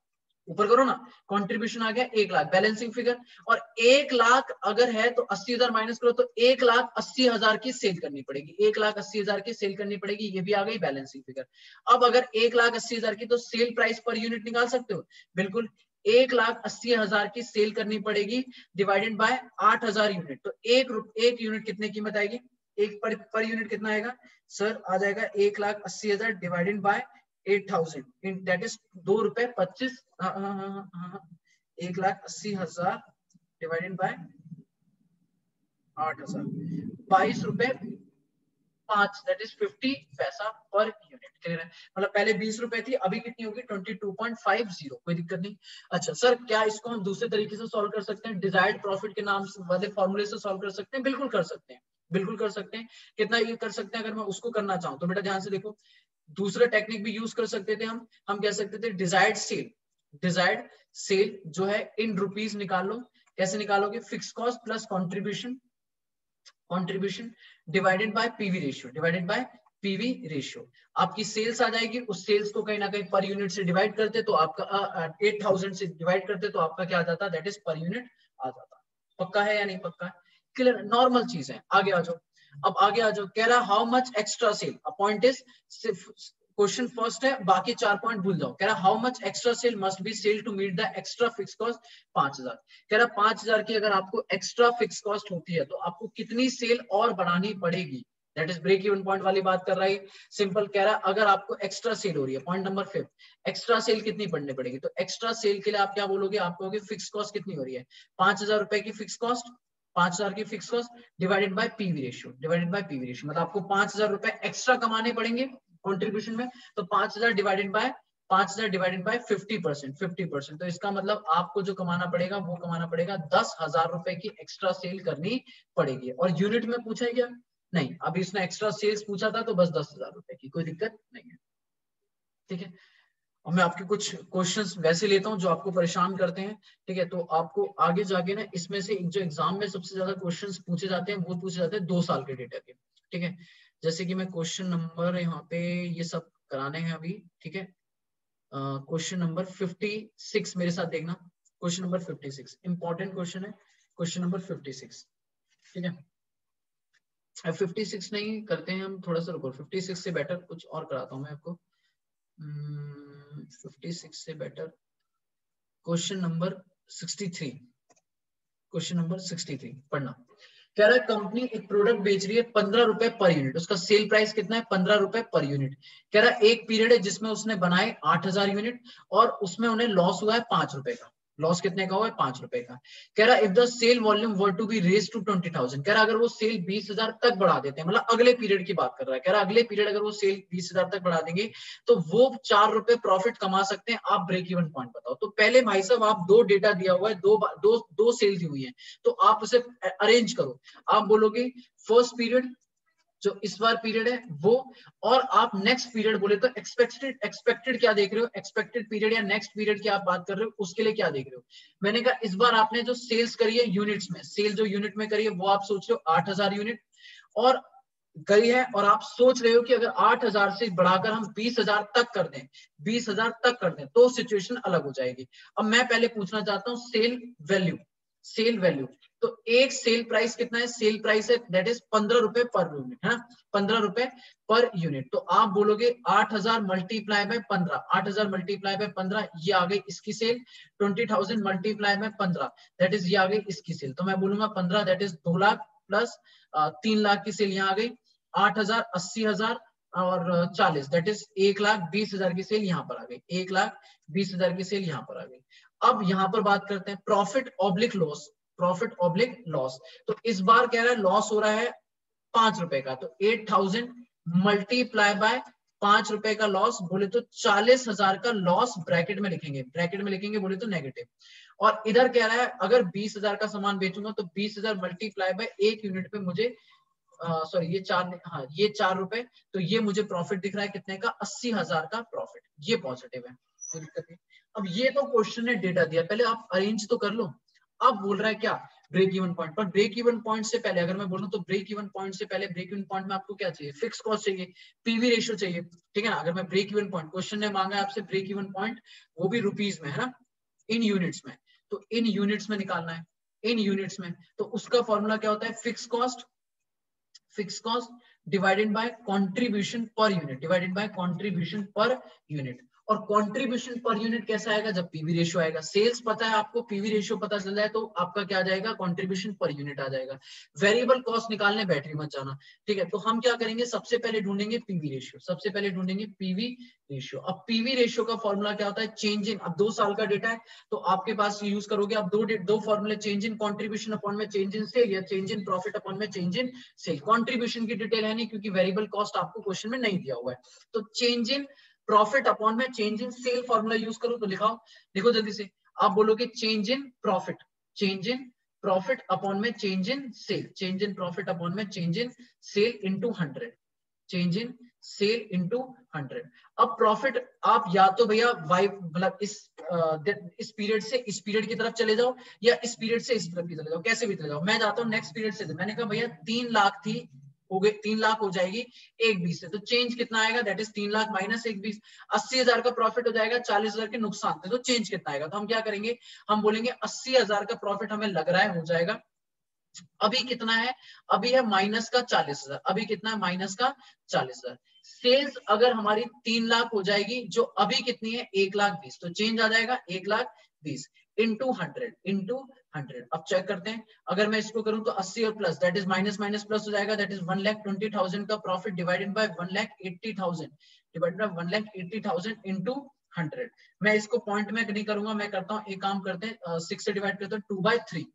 ऊपर करो ना, कंट्रीब्यूशन आ गया 1 लाख, बैलेंसिंग फिगर। और 1 लाख अगर है तो 80,000 माइनस करो तो 1,80,000 की सेल करनी पड़ेगी, 1,80,000 की सेल करनी पड़ेगी, ये भी आ गई बैलेंसिंग फिगर। अब अगर 1,80,000 की, तो सेल प्राइस पर यूनिट निकाल सकते हो, बिल्कुल 1,80,000 की सेल करनी पड़ेगी डिवाइडेड बाय 8,000 यूनिट, तो एक यूनिट कितने कीमत आएगी, एक पर यूनिट कितना आएगा सर, आ जाएगा 1,80,000 डिवाइडेड बाय 8,000 दैट इज 2 रुपए 25, 1,80,000 डिवाइडेड बाय 8,000, 22 रुपए 5, दैट इज 50 पैसा पर यूनिट, क्लियर है। मतलब पहले 20 रुपए थी, अभी कितनी होगी 22.50, कोई दिक्कत नहीं। अच्छा सर क्या इसको हम दूसरे तरीके से सॉल्व कर सकते हैं, डिजायर्ड प्रॉफिट के नाम से वाले फॉर्मूले से सॉल्व कर सकते हैं, बिल्कुल कर सकते हैं, बिल्कुल कर सकते हैं। कितना ये कर सकते हैं, अगर मैं उसको करना चाहूँ तो बेटा ध्यान से देखो, दूसरा टेक्निक भी यूज कर सकते थे हम कह सकते थे डिजायर्ड सेल, डिजायर्ड सेल जो है इन रुपीस निकाल लो, कैसे निकालोगे, fix cost plus contribution, contribution divided by PV ratio, divided by PV ratio. आपकी सेल्स आ जाएगी, उस सेल्स को कहीं ना कहीं पर यूनिट से डिवाइड करते तो आपका 8,000 से डिवाइड करते तो आपका क्या आ जाता, दैट इज पर यूनिट आ जाता। पक्का है या नहीं पक्का है, क्लियर, नॉर्मल चीज है। आगे आ जाओ, अब आगे आ जाओ, कह रहा how much extra sale, point is question first है, बाकी 4 पॉइंट भूल जाओ। कह रहा how much extra sale must be sale to meet the extra fix cost 5,000। कह रहा 5,000 की अगर आपको एक्स्ट्रा फिक्स कॉस्ट होती है तो आपको कितनी सेल और बढ़ानी पड़ेगी, that is break even point वाली बात कर रहा है। सिंपल कह रहा अगर आपको एक्स्ट्रा सेल हो रही है, पॉइंट नंबर 5, एक्स्ट्रा सेल कितनी बढ़नी पड़ेगी, तो एक्स्ट्रा सेल के लिए आप क्या बोलोगे, आप कहोगे फिक्स कॉस्ट कितनी हो रही है 5,000 रुपए की फिक्स कॉस्ट, 5,000 की fix cost divided by PV ratio, divided by PV ratio, मतलब आपको 5,000 रुपए एक्स्ट्रा कमाने पड़ेंगे कंट्रीब्यूशन में, तो 5,000 डिवाइडेड बाय 50%, 50%, तो इसका मतलब आपको जो कमाना पड़ेगा वो कमाना पड़ेगा 10,000 रुपए की एक्स्ट्रा सेल करनी पड़ेगी। और यूनिट में पूछा है क्या, नहीं, अभी इसने एक्स्ट्रा सेल्स पूछा था तो बस 10,000 रुपए की, कोई दिक्कत नहीं है, ठीक है। और मैं आपके कुछ क्वेश्चंस वैसे लेता हूं जो आपको परेशान करते हैं, ठीक है, तो आपको आगे जाके ना इसमें से जो एग्जाम में सबसे ज्यादा क्वेश्चंस पूछे जाते हैं वो पूछे जाते हैं 2 साल के डेटा के, ठीक है। जैसे कि मैं क्वेश्चन नंबर यहाँ पे ये सब कराने हैं अभी, ठीक है। क्वेश्चन नंबर 56 मेरे साथ देखना, क्वेश्चन नंबर 56 इंपॉर्टेंट क्वेश्चन है, क्वेश्चन नंबर 56, ठीक है। अब 56 नहीं करते हैं हम, थोड़ा सा रुको, 56 से बेटर कुछ और कराता हूँ मैं आपको। 56 से better question number 63, question number 63 पढ़ना। कह रहा है कंपनी एक प्रोडक्ट बेच रही है 15 रुपए पर यूनिट, उसका सेल प्राइस कितना है 15 रुपए पर यूनिट। कह रहा है एक पीरियड है जिसमें उसने बनाए 8000 यूनिट और उसमें उन्हें लॉस हुआ है 5 रुपए का। लॉस कितने का हुआ है 5 रुपए का। कह रहा है if the sale volume were to be raise to 20,000, कह रहा है अगर वो सेल 20,000 तक बढ़ा देते हैं, मतलब अगले पीरियड की बात कर रहा है, कह रहा है अगले पीरियड अगर वो सेल 20,000 तक बढ़ा देंगे तो वो 4 रुपए प्रॉफिट कमा सकते हैं। आप ब्रेक इवन पॉइंट बताओ। तो पहले भाई साहब आप दो डेटा दिया हुआ है, दो सेल दी हुई है, तो आप उसे अरेंज करो। आप बोलोगे फर्स्ट पीरियड जो इस बार पीरियड है वो, और आप नेक्स्ट पीरियड बोले तो एक्सपेक्टेड क्या देख रहे हो, एक्सपेक्टेड पीरियड या नेक्स्ट पीरियड की आप बात कर रहे हो, उसके लिए क्या देख रहे हो। मैंने कहा इस बार आपने जो सेल्स करी है यूनिट्स में, सेल जो यूनिट में करी है वो आप सोच रहे हो 8000 यूनिट और करी है, और आप सोच रहे हो कि अगर 8000 से बढ़ाकर हम 20,000 तक कर दें, 20,000 तक कर दें तो सिचुएशन अलग हो जाएगी। अब मैं पहले पूछना चाहता हूं सेल वैल्यू, सेल वैल्यू। तो एक सेल प्राइस कितना है, सेल प्राइस है दैट इज 15 रुपए पर यूनिट, है ना, 15 रुपए पर यूनिट। तो आप बोलोगे 8000 मल्टीप्लाई बाय 15, 8000 मल्टीप्लाई बाय 15 ये आ गई इसकी sale, 20,000 multiply by 15 that is ये आ गई इसकी सेल। तो मैं बोलूंगा 15 that is 2 lakh plus 3 lakh की सेल यहाँ आ गई, 8,000 80,000 और 40 दैट इज 1,20,000 की सेल यहाँ पर आ गई, 1,20,000 की सेल यहाँ पर आ गई। अब यहाँ पर बात करते हैं profit oblique loss, profit oblique loss. तो इस बार कह रहा है लॉस हो रहा है 5 रुपए का, तो 8,000 मल्टीप्लाई बाय 5 रुपए का लॉस, बोले तो 40,000 का लॉस ब्रैकेट में लिखेंगे, ब्रैकेट में लिखेंगे बोले तो नेगेटिव। और इधर कह रहा है अगर 20,000 का सामान बेचूंगा तो 20,000 मल्टीप्लाई बाय एक यूनिट पे मुझे सॉरी ये 4, हाँ ये 4 रुपए, तो ये मुझे प्रॉफिट दिख रहा है कितने का, 80,000 का प्रॉफिट, ये पॉजिटिव है, कोई दिक्कत नहीं। अब ये तो क्वेश्चन ने डेटा दिया, पहले आप अरेंज तो कर लो। अब बोल रहा है क्या ब्रेक इवन पॉइंट, पर ब्रेक इवन पॉइंट से पहले अगर मैं बोलूं तो ब्रेक इवन पॉइंट से पहले, ब्रेक इवन पॉइंट में आपको क्या चाहिए, फिक्स कॉस्ट चाहिए, पीवी रेशियो चाहिए, ठीक है ना। अगर मैं ब्रेक इवन पॉइंट, क्वेश्चन ने मांगा है आपसे ब्रेक इवन पॉइंट, वो भी रुपीज में, है ना, इन यूनिट्स में, तो इन यूनिट्स में निकालना है, इन यूनिट्स में। तो उसका फॉर्मूला क्या होता है, fix cost, fix cost divided by contribution per unit, divided by contribution per unit. और कंट्रीब्यूशन पर यूनिट कैसा आएगा, जब पीवी रेशियो आएगा। सेल्स पता है आपको, पीवी रेशियो पता चल जाए तो आपका क्या आ जाएगा, कंट्रीब्यूशन पर यूनिट आ जाएगा। वेरिएबल कॉस्ट निकालने बैटरी मत जाना, ठीक है। तो हम क्या करेंगे, सबसे पहले ढूंढेंगे पीवी रेशियो, सबसे पहले ढूंढेंगे पीवी रेशियो। अब पीवी रेशियो का फॉर्मूला क्या होता है, चेंज इन, अब 2 साल का डेटा है तो आपके पास यूज करोगे आप दो फॉर्मूले, चेंज इन कंट्रीब्यूशन अपॉन में चेंज इन सेल, या चेंज इन प्रॉफिट अपॉन में चेंज इन सेल। कंट्रीब्यूशन की डिटेल है नहीं क्योंकि वेरिएबल कॉस्ट आपको क्वेश्चन में नहीं दिया हुआ है। तो चेंज इन प्रॉफिट अपॉन में change in sale formula use करो, तो लिखाओ, देखो जल्दी से। आप बोलोगे change in profit, change in profit upon में change in sale, change in profit upon में change in sale into 100, change in sale into 100। अब प्रॉफिट आप या तो भैया वाई मतलब इस पीरियड से इस पीरियड की तरफ चले जाओ, या इस पीरियड से इस तरफ की चले जाओ, कैसे भी चले जाओ। मैं जाता हूँ नेक्स्ट पीरियड से, मैंने कहा भैया 3 लाख थी, हो गए 3 लाख हो जाएगी 1,20 से, तो चेंज कितना आएगा, दैट इज 3 लाख माइनस 1,20, 80,000 का प्रॉफिट हो जाएगा, 40,000 के नुकसान थे, तो चेंज कितना आएगा। तो हम क्या करेंगे, हम बोलेंगे 80,000 का प्रॉफिट हमें लग रहा है हो जाएगा। अभी कितना है, अभी है माइनस का 40,000, अभी कितना है माइनस का 40,000। सेल्स अगर हमारी 3 लाख हो जाएगी, जो अभी कितनी है 1,20,000, तो चेंज आ जाएगा 1,20,000 इंटू 100। अब चेक करते हैं, अगर मैं इसको करूं तो 80 और plus that is minus minus plus हो जाएगा, दैट इज 1,20,000 का profit divided bye 1,80,000, divided by 1,80,000 into 100। मैं इसको पॉइंट में नहीं करूंगा, मैं करता हूं, एक काम करते हैं 6 से डिवाइड करते हैं, 2/3,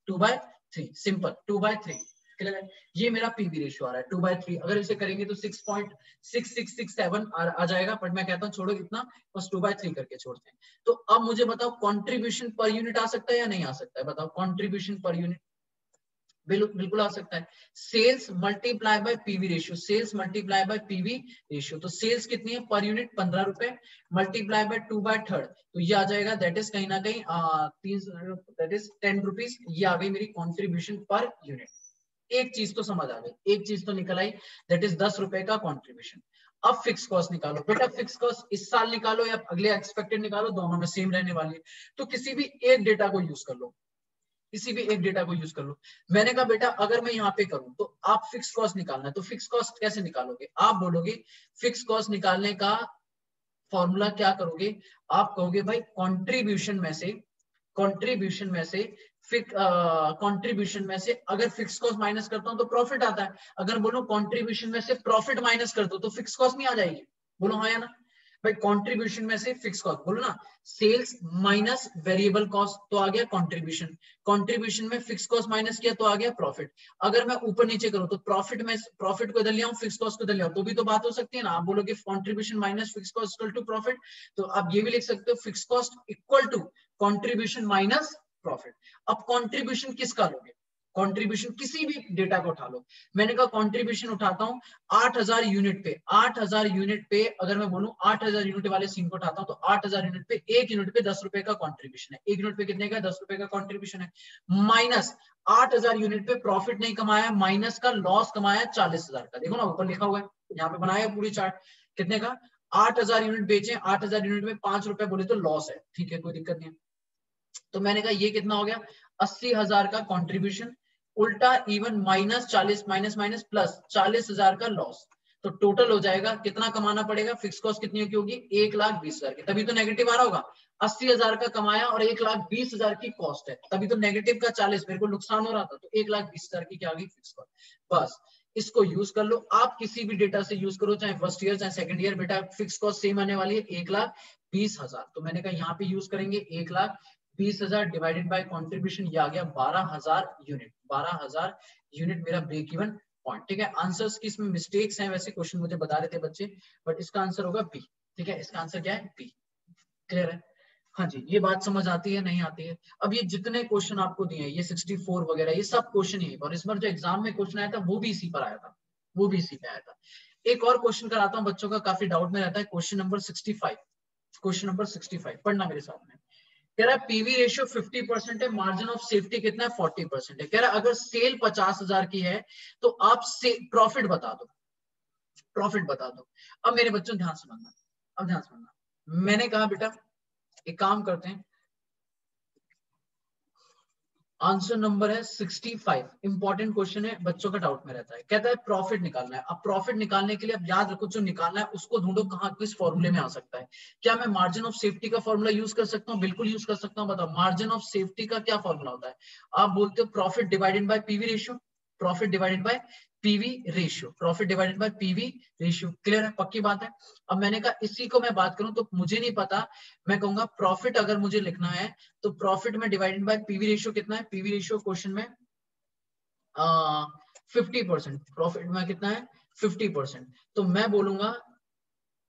2/3 सिंपल, 2/3 क्लियर है। ये मेरा पीवी रेशियो आ रहा है 2/3। अगर इसे करेंगे तो 6.6667 आ जाएगा, बट मैं कहता हूँ छोड़ो इतना, बस 2/3 करके छोड़ते हैं। तो अब मुझे बताओ कंट्रीब्यूशन पर यूनिट आ सकता है या नहीं आ सकता है, बताओ कंट्रीब्यूशन पर यूनिट, बिल्कुल आ सकता है। Sales multiply by PV ratio, sales multiply by PV ratio, तो सेल्स कितनी है पर यूनिट 15 रुपए, मल्टीप्लाई बाय 2/3, तो ये आ जाएगा दैट इज कहीं ना कहीं 10 रुपीज, ये आ गई मेरी कॉन्ट्रीब्यूशन पर यूनिट। एक चीज तो समझ आ गई, एक चीज तो निकल आई, दैट इज 10 रुपए का कॉन्ट्रीब्यूशन। अब फिक्स कॉस्ट निकालो बेटा, फिक्स कॉस्ट इस साल निकालो या अगले एक्सपेक्टेड निकालो, दोनों में सेम रहने वाली है। तो किसी भी एक डेटा को यूज कर लो, किसी भी एक डेटा को यूज कर लो। मैंने कहा बेटा अगर मैं यहाँ पे करूं तो आप फिक्स कॉस्ट निकालना है, तो फिक्स कॉस्ट कैसे निकालोगे? आप बोलोगे फिक्स कॉस्ट निकालने का फॉर्मूला क्या करोगे? आप कहोगे भाई कंट्रीब्यूशन में से, कंट्रीब्यूशन में से कंट्रीब्यूशन में से अगर फिक्स कॉस्ट माइनस करता हूं तो प्रॉफिट आता है। अगर बोलो कंट्रीब्यूशन में से प्रॉफिट माइनस कर दो तो फिक्स कॉस्ट नहीं आ जाएगी? बोलो हाँ या ना भाई। कंट्रीब्यूशन में से फिक्स कॉस्ट, बोलो ना, सेल्स माइनस वेरिएबल कॉस्ट तो आ गया कंट्रीब्यूशन, कंट्रीब्यूशन में फिक्स कॉस्ट माइनस किया तो आ गया प्रॉफिट। अगर मैं ऊपर नीचे करूं तो प्रॉफिट में प्रॉफिट को इधर ले आऊं, फिक्स कॉस्ट को इधर ले आऊं, तो भी तो बात हो सकती है ना। आप बोलोगे contribution minus fix cost equal to profit, तो आप ये भी लिख सकते हो fix cost equal to contribution minus profit. अब कंट्रीब्यूशन किसका लोगे? कंट्रीब्यूशन किसी भी डेटा को उठा लो। मैंने कहा कंट्रीब्यूशन उठाता हूं 8000 यूनिट पे, 8000 यूनिट पे अगर मैं बोलूं 8000 यूनिट वाले सीन को उठाता हूं तो 8000 यूनिट पे एक यूनिट पे 10 रुपए का कंट्रीब्यूशन है। एक यूनिट पे कितने का? 10 रुपए का कंट्रीब्यूशन है। माइनस 8000 यूनिट पे प्रॉफिट नहीं कमाया, माइनस का लॉस कमाया 40000 का। देखो ना ऊपर लिखा हुआ है, यहाँ पे बनाया पूरी चार्ट। कितने का? 8000 यूनिट बेचे, 8000 यूनिट में 5 रुपए बोले तो लॉस है, ठीक है कोई दिक्कत नहीं है। तो मैंने कहा ये कितना हो गया? 80,000 का कंट्रीब्यूशन, उल्टा even minus 40 minus minus plus 40,000 का लॉस। तो टोटल हो जाएगा कितना कमाना पड़ेगा? फिक्स कॉस्ट कितनी की होगी? 1,20,000 की। तभी तो नेगेटिव आ रहा होगा। 80,000 का कमाया और 1,20,000 की कॉस्ट है, तभी तो नेगेटिव का 40, मेरे को नुकसान हो रहा था, तो 1,20,000 की क्या आ गई? Fix cost. बस इसको यूज कर लो। आप किसी भी डेटा से यूज करो, चाहे फर्स्ट ईयर चाहे सेकंड ईयर, बेटा फिक्स कॉस्ट सेम आने वाली है 1,20,000। तो मैंने कहा यहाँ पे यूज करेंगे 1,20,000 डिवाइडेड बाय कंट्रीब्यूशन, ये आ गया 12,000 यूनिट। 12,000 यूनिट मेरा ब्रेक इवन पॉइंट, ठीक है। आंसर्स की इसमें मिस्टेक्स हैं, वैसे क्वेश्चन मुझे बता रहे थे बच्चे, बट इसका आंसर होगा बी, ठीक है। इसका आंसर क्या है? बी। क्लियर है? हाँ जी, ये बात समझ आती है नहीं आती है? अब ये जितने क्वेश्चन आपको दिए हैं, ये 64 वगैरह, ये सब क्वेश्चन ही, और इस बार जो एग्जाम में क्वेश्चन आया था वो भी इसी पर आया था, वो भी इसी पे आया था। एक और क्वेश्चन कराता हूँ बच्चों का, काफी डाउट में रहता है, क्वेश्चन नंबर 65। क्वेश्चन नंबर 65 पढ़ना मेरे साथ में। कह रहा है पीवी रेशियो 50% है, मार्जिन ऑफ सेफ्टी कितना है? 40% है। कह रहा है अगर सेल 50,000 की है तो आप से प्रॉफिट बता दो, प्रॉफिट बता दो। अब मेरे बच्चों ध्यान समझना, अब ध्यान समझना। मैंने कहा बेटा एक काम करते हैं, आंसर नंबर है 65। इंपॉर्टेंट क्वेश्चन है, बच्चों का डाउट में रहता है। कहता है प्रॉफिट निकालना है। अब प्रॉफिट निकालने के लिए अब याद रखो, जो निकालना है उसको ढूंढो कहाँ, किस फॉर्मूले में आ सकता है। क्या मैं मार्जिन ऑफ सेफ्टी का फॉर्मूला यूज कर सकता हूँ? बिल्कुल यूज कर सकता हूँ। बताओ मार्जिन ऑफ सेफ्टी का क्या फॉर्मूला होता है? आप बोलते हो profit divided by PV ratio, profit divided by PV ratio, profit divided by PV ratio. Clear है? पक्की बात है। अब मैंने कहा इसी को मैं बात करूं तो मुझे नहीं पता, मैं कहूंगा प्रॉफिट अगर मुझे लिखना है तो प्रॉफिट में डिवाइडेड बाय पीवी रेशियो कितना है? पीवी रेशियो क्वेश्चन में 50%, प्रॉफिट में कितना है? 50%। तो मैं बोलूंगा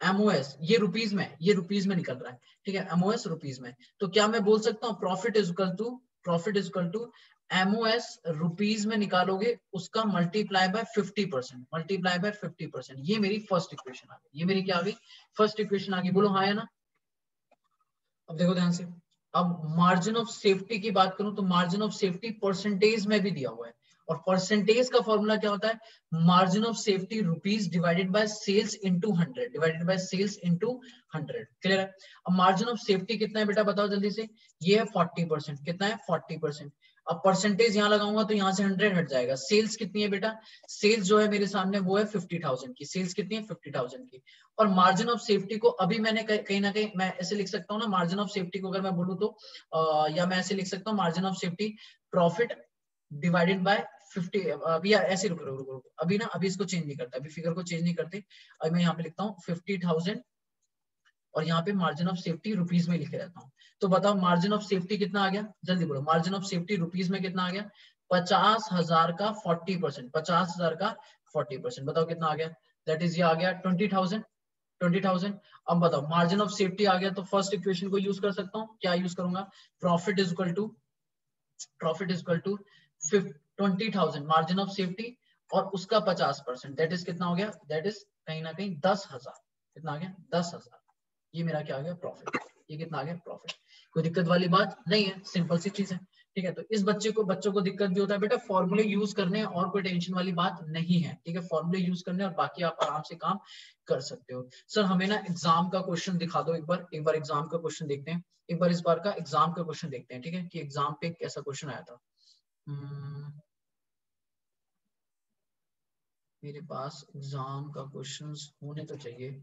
एमओएस, ये रुपीज में, ये रुपीज में निकल रहा है, ठीक है, एमओएस रुपीज में। तो क्या मैं बोल सकता हूँ profit is equal to, profit is equal to MOS rupees में निकालोगे उसका मल्टीप्लाई बाय 50%, मल्टीप्लाई बाय 50%। ये मेरी फर्स्ट इक्वेशन आ गई, ये मेरी क्या आ गई? फर्स्ट इक्वेशन आ गई। बोलो हाँ या ना? अब देखो ध्यान से, अब मार्जिन ऑफ सेफ्टी की बात करूं तो मार्जिन ऑफ सेफ्टी परसेंटेज में भी दिया हुआ है, और परसेंटेज का फॉर्मूला क्या होता है? Margin of safety rupees divided by sales into 100, divided by sales into 100। Clear है? अब मार्जिन ऑफ सेफ्टी कितना है बेटा बताओ जल्दी से? ये है 40%। कितना है? 40%। अब परसेंटेज यहाँ लगाऊंगा तो यहाँ से 100 हट जाएगा। सेल्स कितनी है बेटा? सेल्स जो है मेरे सामने वो है 50,000 की। सेल्स कितनी है? 50,000 की। और मार्जिन ऑफ सेफ्टी को अभी मैंने कहीं ना कहीं मैं ऐसे लिख सकता हूँ ना, मार्जिन ऑफ सेफ्टी को अगर मैं बोलूँ तो या मैं ऐसे लिख सकता हूँ margin of safety profit divided bye 50। अभी ऐसे रुको रुको रुको, अभी ना अभी इसको चेंज नहीं करता, अभी फिगर को चेंज नहीं करते। अभी मैं यहाँ पे लिखता हूँ 50,000 और यहाँ पे मार्जिन ऑफ सेफ्टी रुपीज में लिखे रहता हूँ। तो बताओ मार्जिन ऑफ सेफ्टी कितना आ गया? जल्दी बोलो, मार्जिन ऑफ सेफ्टी रुपीज में कितना आ गया? 50,000 का 40%, 50,000 का 40%। बताओ कितना आ गया? दैट इज ये आ गया 20,000, 20,000। अब बताओ मार्जिन ऑफ सेफ्टी आ गया तो फर्स्ट इक्वेशन को यूज कर सकता हूँ। क्या यूज करूंगा? Profit is equal to, profit is equal to 20,000 margin of safety और उसका 50%, दैट इज कितना हो गया? दैट इज कहीं ना कहीं 10,000। कितना आ गया? 10,000। ये मेरा क्या आ गया? प्रॉफिट। ये कितना आ गया? प्रॉफिट। कोई दिक्कत वाली बात नहीं है, सिंपल सी चीज है, ठीक है। तो इस बच्चों को दिक्कत भी होता है बेटा, फॉर्मूले यूज करने और कोई टेंशन वाली बात नहीं है, ठीक है। फॉर्मूले यूज करने और बाकी आप आराम से काम कर सकते हो। सर हमें ना एग्जाम का क्वेश्चन दिखा दो, एक बार एग्जाम का क्वेश्चन देखते हैं, एक बार इस बार का एग्जाम का क्वेश्चन देखते हैं, ठीक है, कि एग्जाम पे कैसा क्वेश्चन आया था। मेरे पास एग्जाम का क्वेश्चन होने तो चाहिए।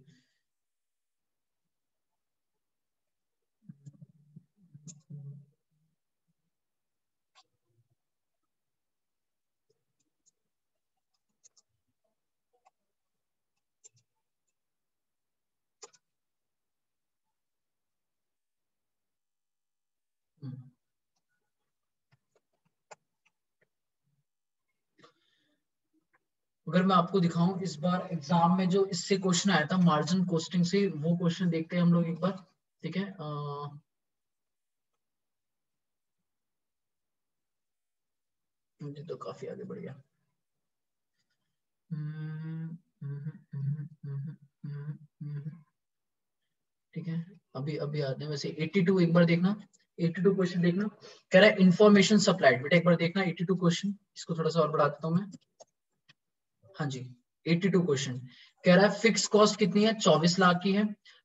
अगर मैं आपको दिखाऊं इस बार एग्जाम में जो इससे क्वेश्चन आया था मार्जिन कॉस्टिंग से, वो क्वेश्चन देखते हैं हम लोग एक बार, ठीक है। मुझे तो काफी आगे बढ़ गया। ठीक है, अभी अभी आते हैं। वैसे 82 एक बार देखना, 82 क्वेश्चन देखना, कह रहा है इंफॉर्मेशन सप्लाइड, बेटा एक बार देखना 82 क्वेश्चन, इसको थोड़ा सा और बढ़ा देता हूँ मैं। हाँ जी, 82 क्वेश्चन कह रहा है फिक्स कॉस्ट कितनी है, 24 लाख की है,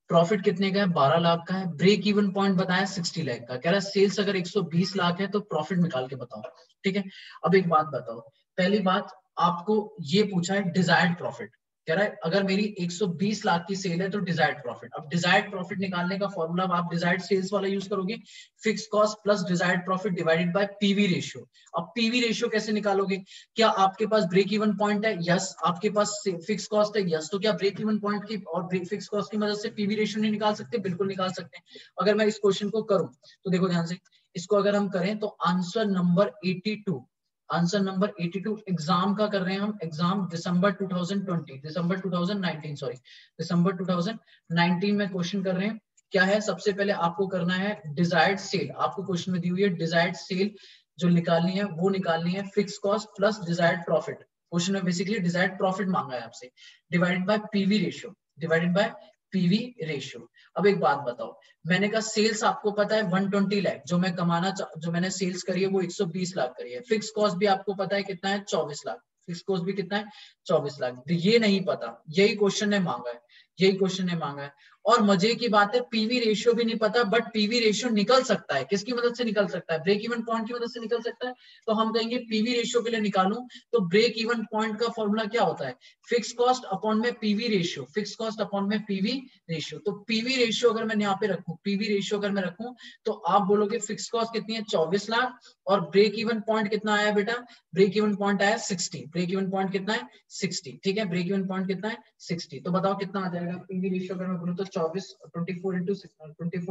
प्रॉफिट कितने का है, 12 लाख का है, ब्रेक इवन पॉइंट बताया 60 लाख का, कह रहा है सेल्स अगर 120 लाख है तो प्रॉफिट निकाल के बताओ, ठीक है। अब एक बात बताओ, पहली बात आपको ये पूछा है डिजायर्ड प्रॉफिट, कह रहा है अगर मेरी 120 लाख की सेल है तो डिजायर्ड प्रॉफिट। अब डिजायर्ड प्रॉफिट निकालने का फॉर्मूला आप डिजायर्ड सेल्स वाला यूज करोगे, fix cost plus desired profit divided by PV ratio. अब पीवी रेशियो कैसे निकालोगे, क्या आपके पास ब्रेक इवन पॉइंट है, यस, आपके पास फिक्स कॉस्ट है, यस, तो क्या ब्रेक इवन पॉइंट की और फिक्स कॉस्ट की मदद से पीवी रेशियो नहीं निकाल सकते, बिल्कुल निकाल सकते हैं। अगर मैं इस क्वेश्चन को करूं तो देखो ध्यान से, इसको अगर हम करें तो answer number 82, answer number 82 exam का कर रहे हैं हम, एग्जाम दिसंबर 2020, दिसंबर 2019 सॉरी, दिसंबर 2019 में क्वेश्चन कर रहे हैं। क्या है, सबसे पहले आपको करना है डिजायर्ड सेल, आपको क्वेश्चन में दी हुई है डिजायर्ड सेल जो निकालनी है वो निकालनी है fix cost plus desired profit, question में बेसिकली डिजायर्ड प्रॉफिट मांगा है आपसे, divided by PV ratio, divided by PV ratio. अब एक बात बताओ, मैंने कहा सेल्स आपको पता है 120 लाख, जो मैं कमाना जो मैंने सेल्स करी है वो 120 लाख करी है, फिक्स कॉस्ट भी आपको पता है कितना है 24 लाख, फिक्स कॉस्ट भी कितना है 24 लाख, तो ये नहीं पता, यही क्वेश्चन ने मांगा है, यही क्वेश्चन ने मांगा है। और मजे की बात है पीवी रेशियो भी नहीं पता, बट पीवी रेशियो निकल सकता है, किसकी मदद से निकल सकता है, ब्रेक इवन पॉइंट की मदद से निकल सकता है। तो हम कहेंगे पीवी रेशियो के लिए निकालूं तो ब्रेक इवन पॉइंट का फॉर्मूला क्या होता है, फिक्स कॉस्ट अपॉन में PV ratio, fix cost upon में पीवी रेशियो। तो पीवी रेशियो अगर मैं यहाँ पे रखूं, पीवी रेशियो अगर मैं रखूं तो आप बोलोगे फिक्स कॉस्ट कितनी है 24 लाख और ब्रेक इवन पॉइंट कितना आया बेटा, ब्रेक इवन पॉइंट आया 60, ब्रेक इवन पॉइंट कितना है 60, ठीक है, ब्रेक इवन पॉइंट कितना है 60। तो बताओ कितना आ जाएगा पीवी रेशियो अगर मैं बोलूं तो 24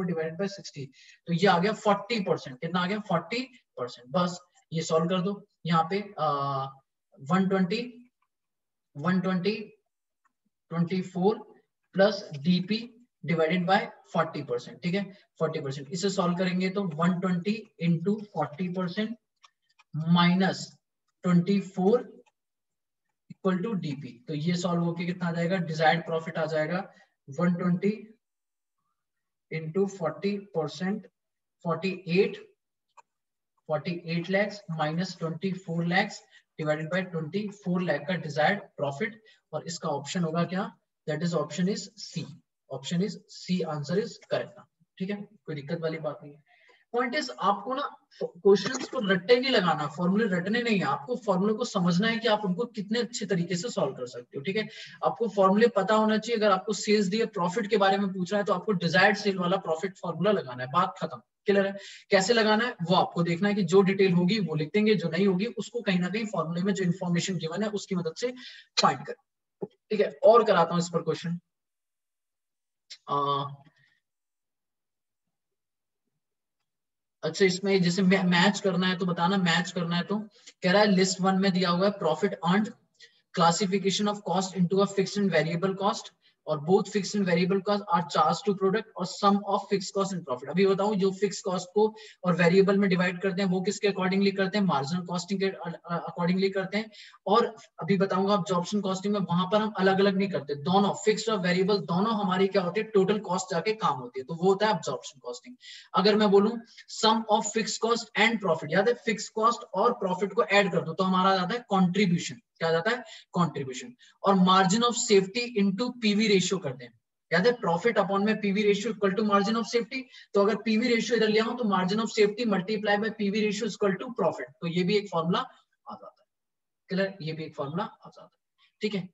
डिवाइडेड बाय 60, तो ये आ गया 40%, कितना आ गया 40%। बस ये सॉल्व कर दो, यहाँ पे 120 24 प्लस डीपी डिवाइडेड बाय 40%, ठीक है 40%, इसे सॉल्व करेंगे तो 120 into 40% minus 24 equal to DP, तो ये सॉल्व होके कितना आ जाएगा, डिजायर्ड प्रॉफिट आ जाएगा 120 into 40%, 48 lakhs minus 24 lakhs divided by 24 lakh का डिजायर्ड प्रॉफिट। और इसका ऑप्शन होगा क्या, that is option is C, option is C, answer is correct, ठीक है, कोई दिक्कत वाली बात नहीं है। पॉइंट इज आपको ना क्वेश्चंस को रट्टे नहीं लगाना, फॉर्मूले रटने नहीं है, आपको फॉर्मूले को समझना है कि आप उनको कितने अच्छे तरीके से सॉल्व कर सकते हो, ठीक है। आपको फॉर्मूले पता होना चाहिए, अगर आपको सेल्स दिए प्रॉफिट के बारे में पूछ रहा है तो आपको डिजायर्ड सेल वाला प्रॉफिट फॉर्मूला लगाना है, बात खत्म, क्लियर है। कैसे लगाना है वो आपको देखना है कि जो डिटेल होगी वो लिख देंगे, जो नहीं होगी उसको कहीं ना कहीं फॉर्मूले में जो इन्फॉर्मेशन गिवन है उसकी मदद से फाइंड कर, ठीक है। और कराता हूं इस पर क्वेश्चन, अच्छा इसमें जैसे मैच करना है तो बताना, मैच करना है तो कह रहा है लिस्ट 1 में दिया हुआ है profit earned, classification of cost into a fixed and variable cost, और both fixed and variable cost are charge to product और sum of fixed cost and profit. अभी बताऊं जो फिक्स्ड कॉस्ट को और वेरिएबल में डिवाइड करते हैं वो किसके अकॉर्डिंगली करते हैं, मार्जिनल कॉस्टिंग के अकॉर्डिंगली करते हैं। और अभी बताऊंगा अब्जॉर्प्शन कॉस्टिंग में वहां पर हम अलग अलग नहीं करते, दोनों फिक्स्ड और वेरिएबल दोनों हमारी क्या होती है, टोटल कॉस्ट जाके काम होती है, तो वो होता है अब्जॉर्प्शन कॉस्टिंग। अगर मैं बोलूं sum of fixed cost and profit, याद है फिक्स्ड कॉस्ट और प्रॉफिट को ऐड कर दो तो हमारा जाता है कॉन्ट्रीब्यूशन, क्या जाता है कॉन्ट्रीब्यूशन। और margin of safety into PV ratio करते हैं, याद है प्रॉफिट अपॉन में PV ratio equal to margin of safety. तो अगर पीवी रेशियो इधर ले आऊं तो margin of safety multiply by PV ratio equal to profit, तो ये भी एक फॉर्मूला आ जाता है। क्लियर, ये भी एक फॉर्मूला आ जाता है, ठीक है।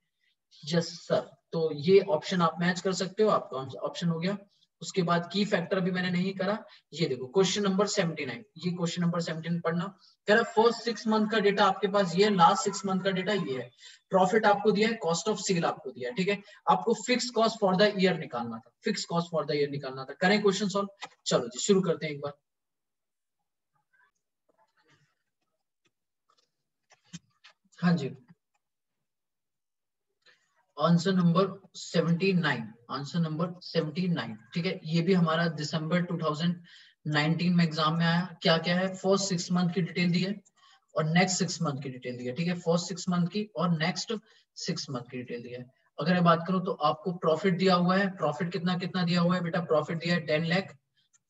यस सर, तो ये ऑप्शन आप मैच कर सकते हो, आपका ऑप्शन हो गया। उसके बाद की फैक्टर अभी मैंने नहीं करा, ये देखो क्वेश्चन नंबर 79, ये क्वेश्चन नंबर 79 पढ़ना। कह रहा फर्स्ट 6 मंथ का डेटा आपके पास ये है, लास्ट 6 मंथ का डेटा ये है, प्रॉफिट आपको दिया है, कॉस्ट ऑफ सेल आपको दिया है, ठीक है। आपको fix cost for the year निकालना था, fix cost for the year निकालना था। करें क्वेश्चन सॉल्व, चलो जी शुरू करते हैं एक बार। हाँ जी, आंसर नंबर 79, आंसर नंबर 79, ठीक है। ये भी हमारा दिसंबर 2019 में एग्जाम में आया। क्या क्या है, फर्स्ट 6 मंथ की डिटेल दी है और नेक्स्ट 6 मंथ की डिटेल दी है, ठीक है। फर्स्ट 6 मंथ की और नेक्स्ट 6 मंथ की डिटेल दी है। अगर मैं बात करूं तो आपको प्रॉफिट दिया हुआ है, प्रॉफिट कितना कितना दिया हुआ है बेटा, प्रॉफिट दिया है 10 लाख,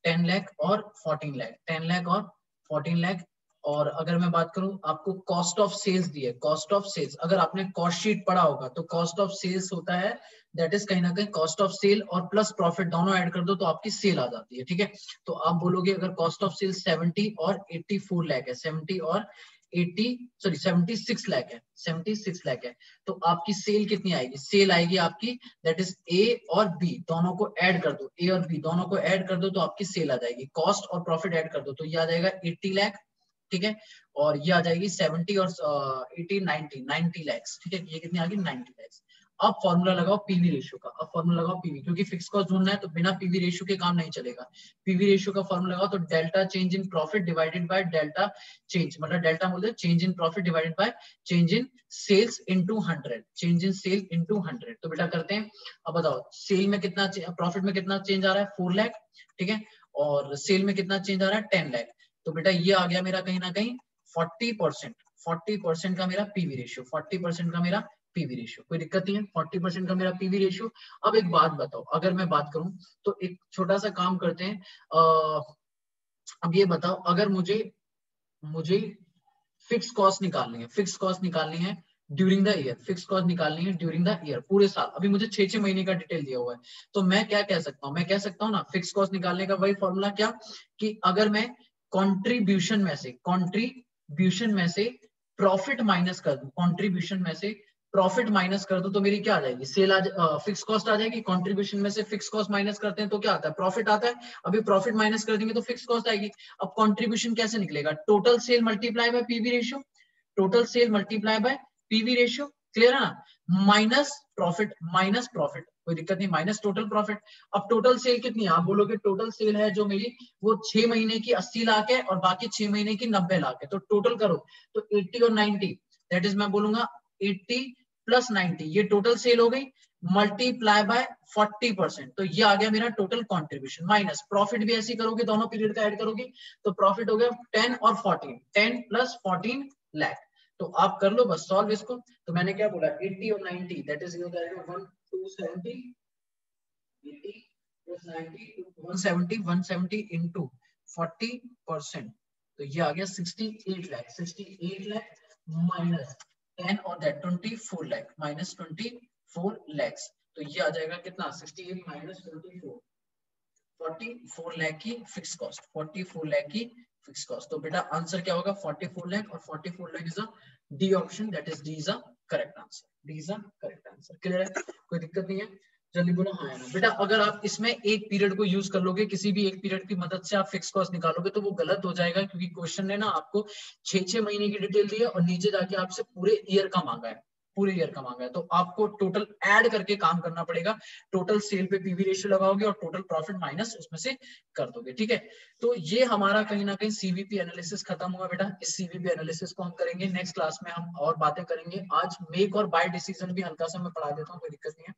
10 लाख और 14 लाख, 10 लाख और 14 लाख। और अगर मैं बात करूं आपको कॉस्ट ऑफ सेल्स दी है, कॉस्ट ऑफ सेल्स अगर आपने कॉस्ट शीट पढ़ा होगा तो कॉस्ट ऑफ सेल्स होता है दैट इज कहीं ना कहीं कॉस्ट ऑफ सेल और प्लस प्रॉफिट दोनों ऐड कर दो तो आपकी सेल आ जाती है, ठीक है। तो आप बोलोगे अगर कॉस्ट ऑफ सेल 70 और 84 लाख है, 70 और 80 सॉरी 76 लाख है, 76 लाख है, तो आपकी सेल कितनी आएगी, सेल आएगी आपकी दैट इज ए और बी दोनों को ऐड कर दो, ए और बी दोनों को ऐड कर दो तो आपकी सेल आ जाएगी। कॉस्ट और प्रॉफिट ऐड कर दो तो ये आ जाएगा 80 लाख, ठीक है। और ये आ जाएगी 70 और 80 90 लैक्स, ठीक है। ये कितनी आ गई 90 लैक्स। अब फॉर्मूला लगाओ पीवी रेशियो का, अब फॉर्मूला लगाओ पीवी, क्योंकि फिक्स कॉस्ट ढूंढना है तो बिना पीवी रेशियो के काम नहीं चलेगा। पीवी रेशियो का फॉर्मूला लगाओ तो delta change in profit divided by delta change, मतलब डेल्टा बोलते हैं change in profit divided by change in sales into 100, change in sale into 100। तो बेटा करते हैं, अब बताओ सेल में कितना, प्रॉफिट में कितना चेंज आ रहा है 4 लाख, ठीक है। और सेल में कितना चेंज आ रहा है 10 लाख। तो बेटा ये आ गया मेरा कहीं ना कहीं 40%, 40% का मेरा पीवी रेशियो, 40% का मेरा पीवी रेशियो, कोई दिक्कत नहीं है, 40% का मेरा पीवी रेशियो। अब एक बात बताओ, अगर मैं बात करूं तो एक छोटा सा काम करते हैं। अब ये बताओ अगर मुझे मुझे फिक्स कॉस्ट निकालनी है, फिक्स कॉस्ट निकालनी है during the year, fix cost निकालनी है ड्यूरिंग द ईयर, पूरे साल। अभी मुझे 6-6 महीने का डिटेल दिया हुआ है, तो मैं क्या कह सकता हूँ, मैं कह सकता हूँ ना फिक्स कॉस्ट निकालने का वही फॉर्मूला क्या, कि अगर मैं कंट्रीब्यूशन में से प्रॉफिट माइनस कर दूं, कंट्रीब्यूशन में से प्रॉफिट माइनस कर दूं तो मेरी क्या आ जाएगी, सेल फिक्स कॉस्ट आ जाएगी। कंट्रीब्यूशन में से फिक्स कॉस्ट माइनस करते हैं तो क्या आता है, प्रॉफिट आता है। अभी प्रॉफिट माइनस कर देंगे तो फिक्स कॉस्ट आएगी। अब कंट्रीब्यूशन कैसे निकलेगा, total sale multiply by PV ratio, total sale multiply by PV ratio, clear है ना, माइनस प्रॉफिट, माइनस प्रॉफिट, कोई दिक्कत नहीं, माइनस टोटल प्रॉफिट। अब टोटल सेल कितनी है, आप बोलोगे टोटल सेल है जो मेरी वो 6 महीने की 80 लाख है और बाकी 6 महीने की 90 लाख है, तो टोटल करो तो 80 और 90 दैट इज मैं बोलूंगा 80 प्लस 90, ये टोटल सेल हो गई, मल्टीप्लाई बाय 40%, तो ये आ गया मेरा टोटल कंट्रीब्यूशन। माइनस प्रॉफिट भी ऐसे करोगे, दोनों पीरियड का ऐड करोगे तो प्रॉफिट हो गया 10 और 14, 10 प्लस 14 लाख। तो आप कर लो बस सॉल्व इसको। तो मैंने क्या बोला 80 और 90 दैट इज हो जाएगा 1270, 80 प्लस 90 170, 170 इंटू 40%, तो ये आ गया 68 लाख, 68 लाख माइनस 10 और दैट 24 लाख, माइनस 24 लैक्स। तो ये आ जाएगा कितना 68 माइनस 24, 44 लाख की फिक्स कॉस्ट, 44 लाख की फिक्स कॉस्ट। तो बेटा आंसर क्या होगा 44 लाख, और 44 lakh is a D option, that is D is a correct answer, D is a correct answer. Clear है, कोई दिक्कत नहीं है, जल्दी बोलो हाँ है ना। बेटा अगर आप इसमें एक पीरियड को यूज कर लोगे, किसी भी एक पीरियड की मदद से आप फिक्स कॉस्ट निकालोगे तो वो गलत हो जाएगा, क्योंकि क्वेश्चन ने ना आपको 6-6 महीने की डिटेल दी है और नीचे जाके आपसे पूरे ईयर का मांगा है, पूरे ईयर का मांगा है, तो आपको टोटल ऐड करके काम करना पड़ेगा। टोटल सेल पे पीवी रेशियो लगाओगे और टोटल प्रॉफिट माइनस उसमें से कर दोगे, ठीक है। तो ये हमारा कहीं ना कहीं सीवीपी एनालिसिस खत्म हुआ बेटा। इस सीवीपी एनालिसिस को हम करेंगे नेक्स्ट क्लास में, हम और बातें करेंगे। आज मेक और बाय डिसीजन भी हल्का सा मैं पढ़ा देता हूँ, कोई दिक्कत नहीं है।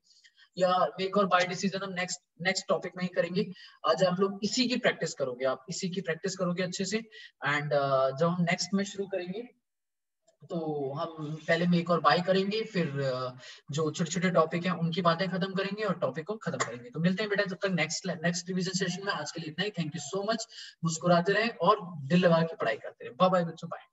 या मेक और बाय डिसीजन हम नेक्स्ट टॉपिक में ही करेंगे। आज आप लोग इसी की प्रैक्टिस करोगे, आप इसी की प्रैक्टिस करोगे अच्छे से। एंड जब हम नेक्स्ट में शुरू करेंगे तो हम पहले मेक और बाय करेंगे, फिर जो छोटे छोटे टॉपिक हैं उनकी बातें खत्म करेंगे और टॉपिक को खत्म करेंगे। तो मिलते हैं बेटा जब तक नेक्स्ट रिवीजन सेशन में। आज के लिए इतना ही। Thank you so much. मुस्कुराते रहें और दिल लगा के पढ़ाई करते रहें। बाय बाय बच्चों, बाय।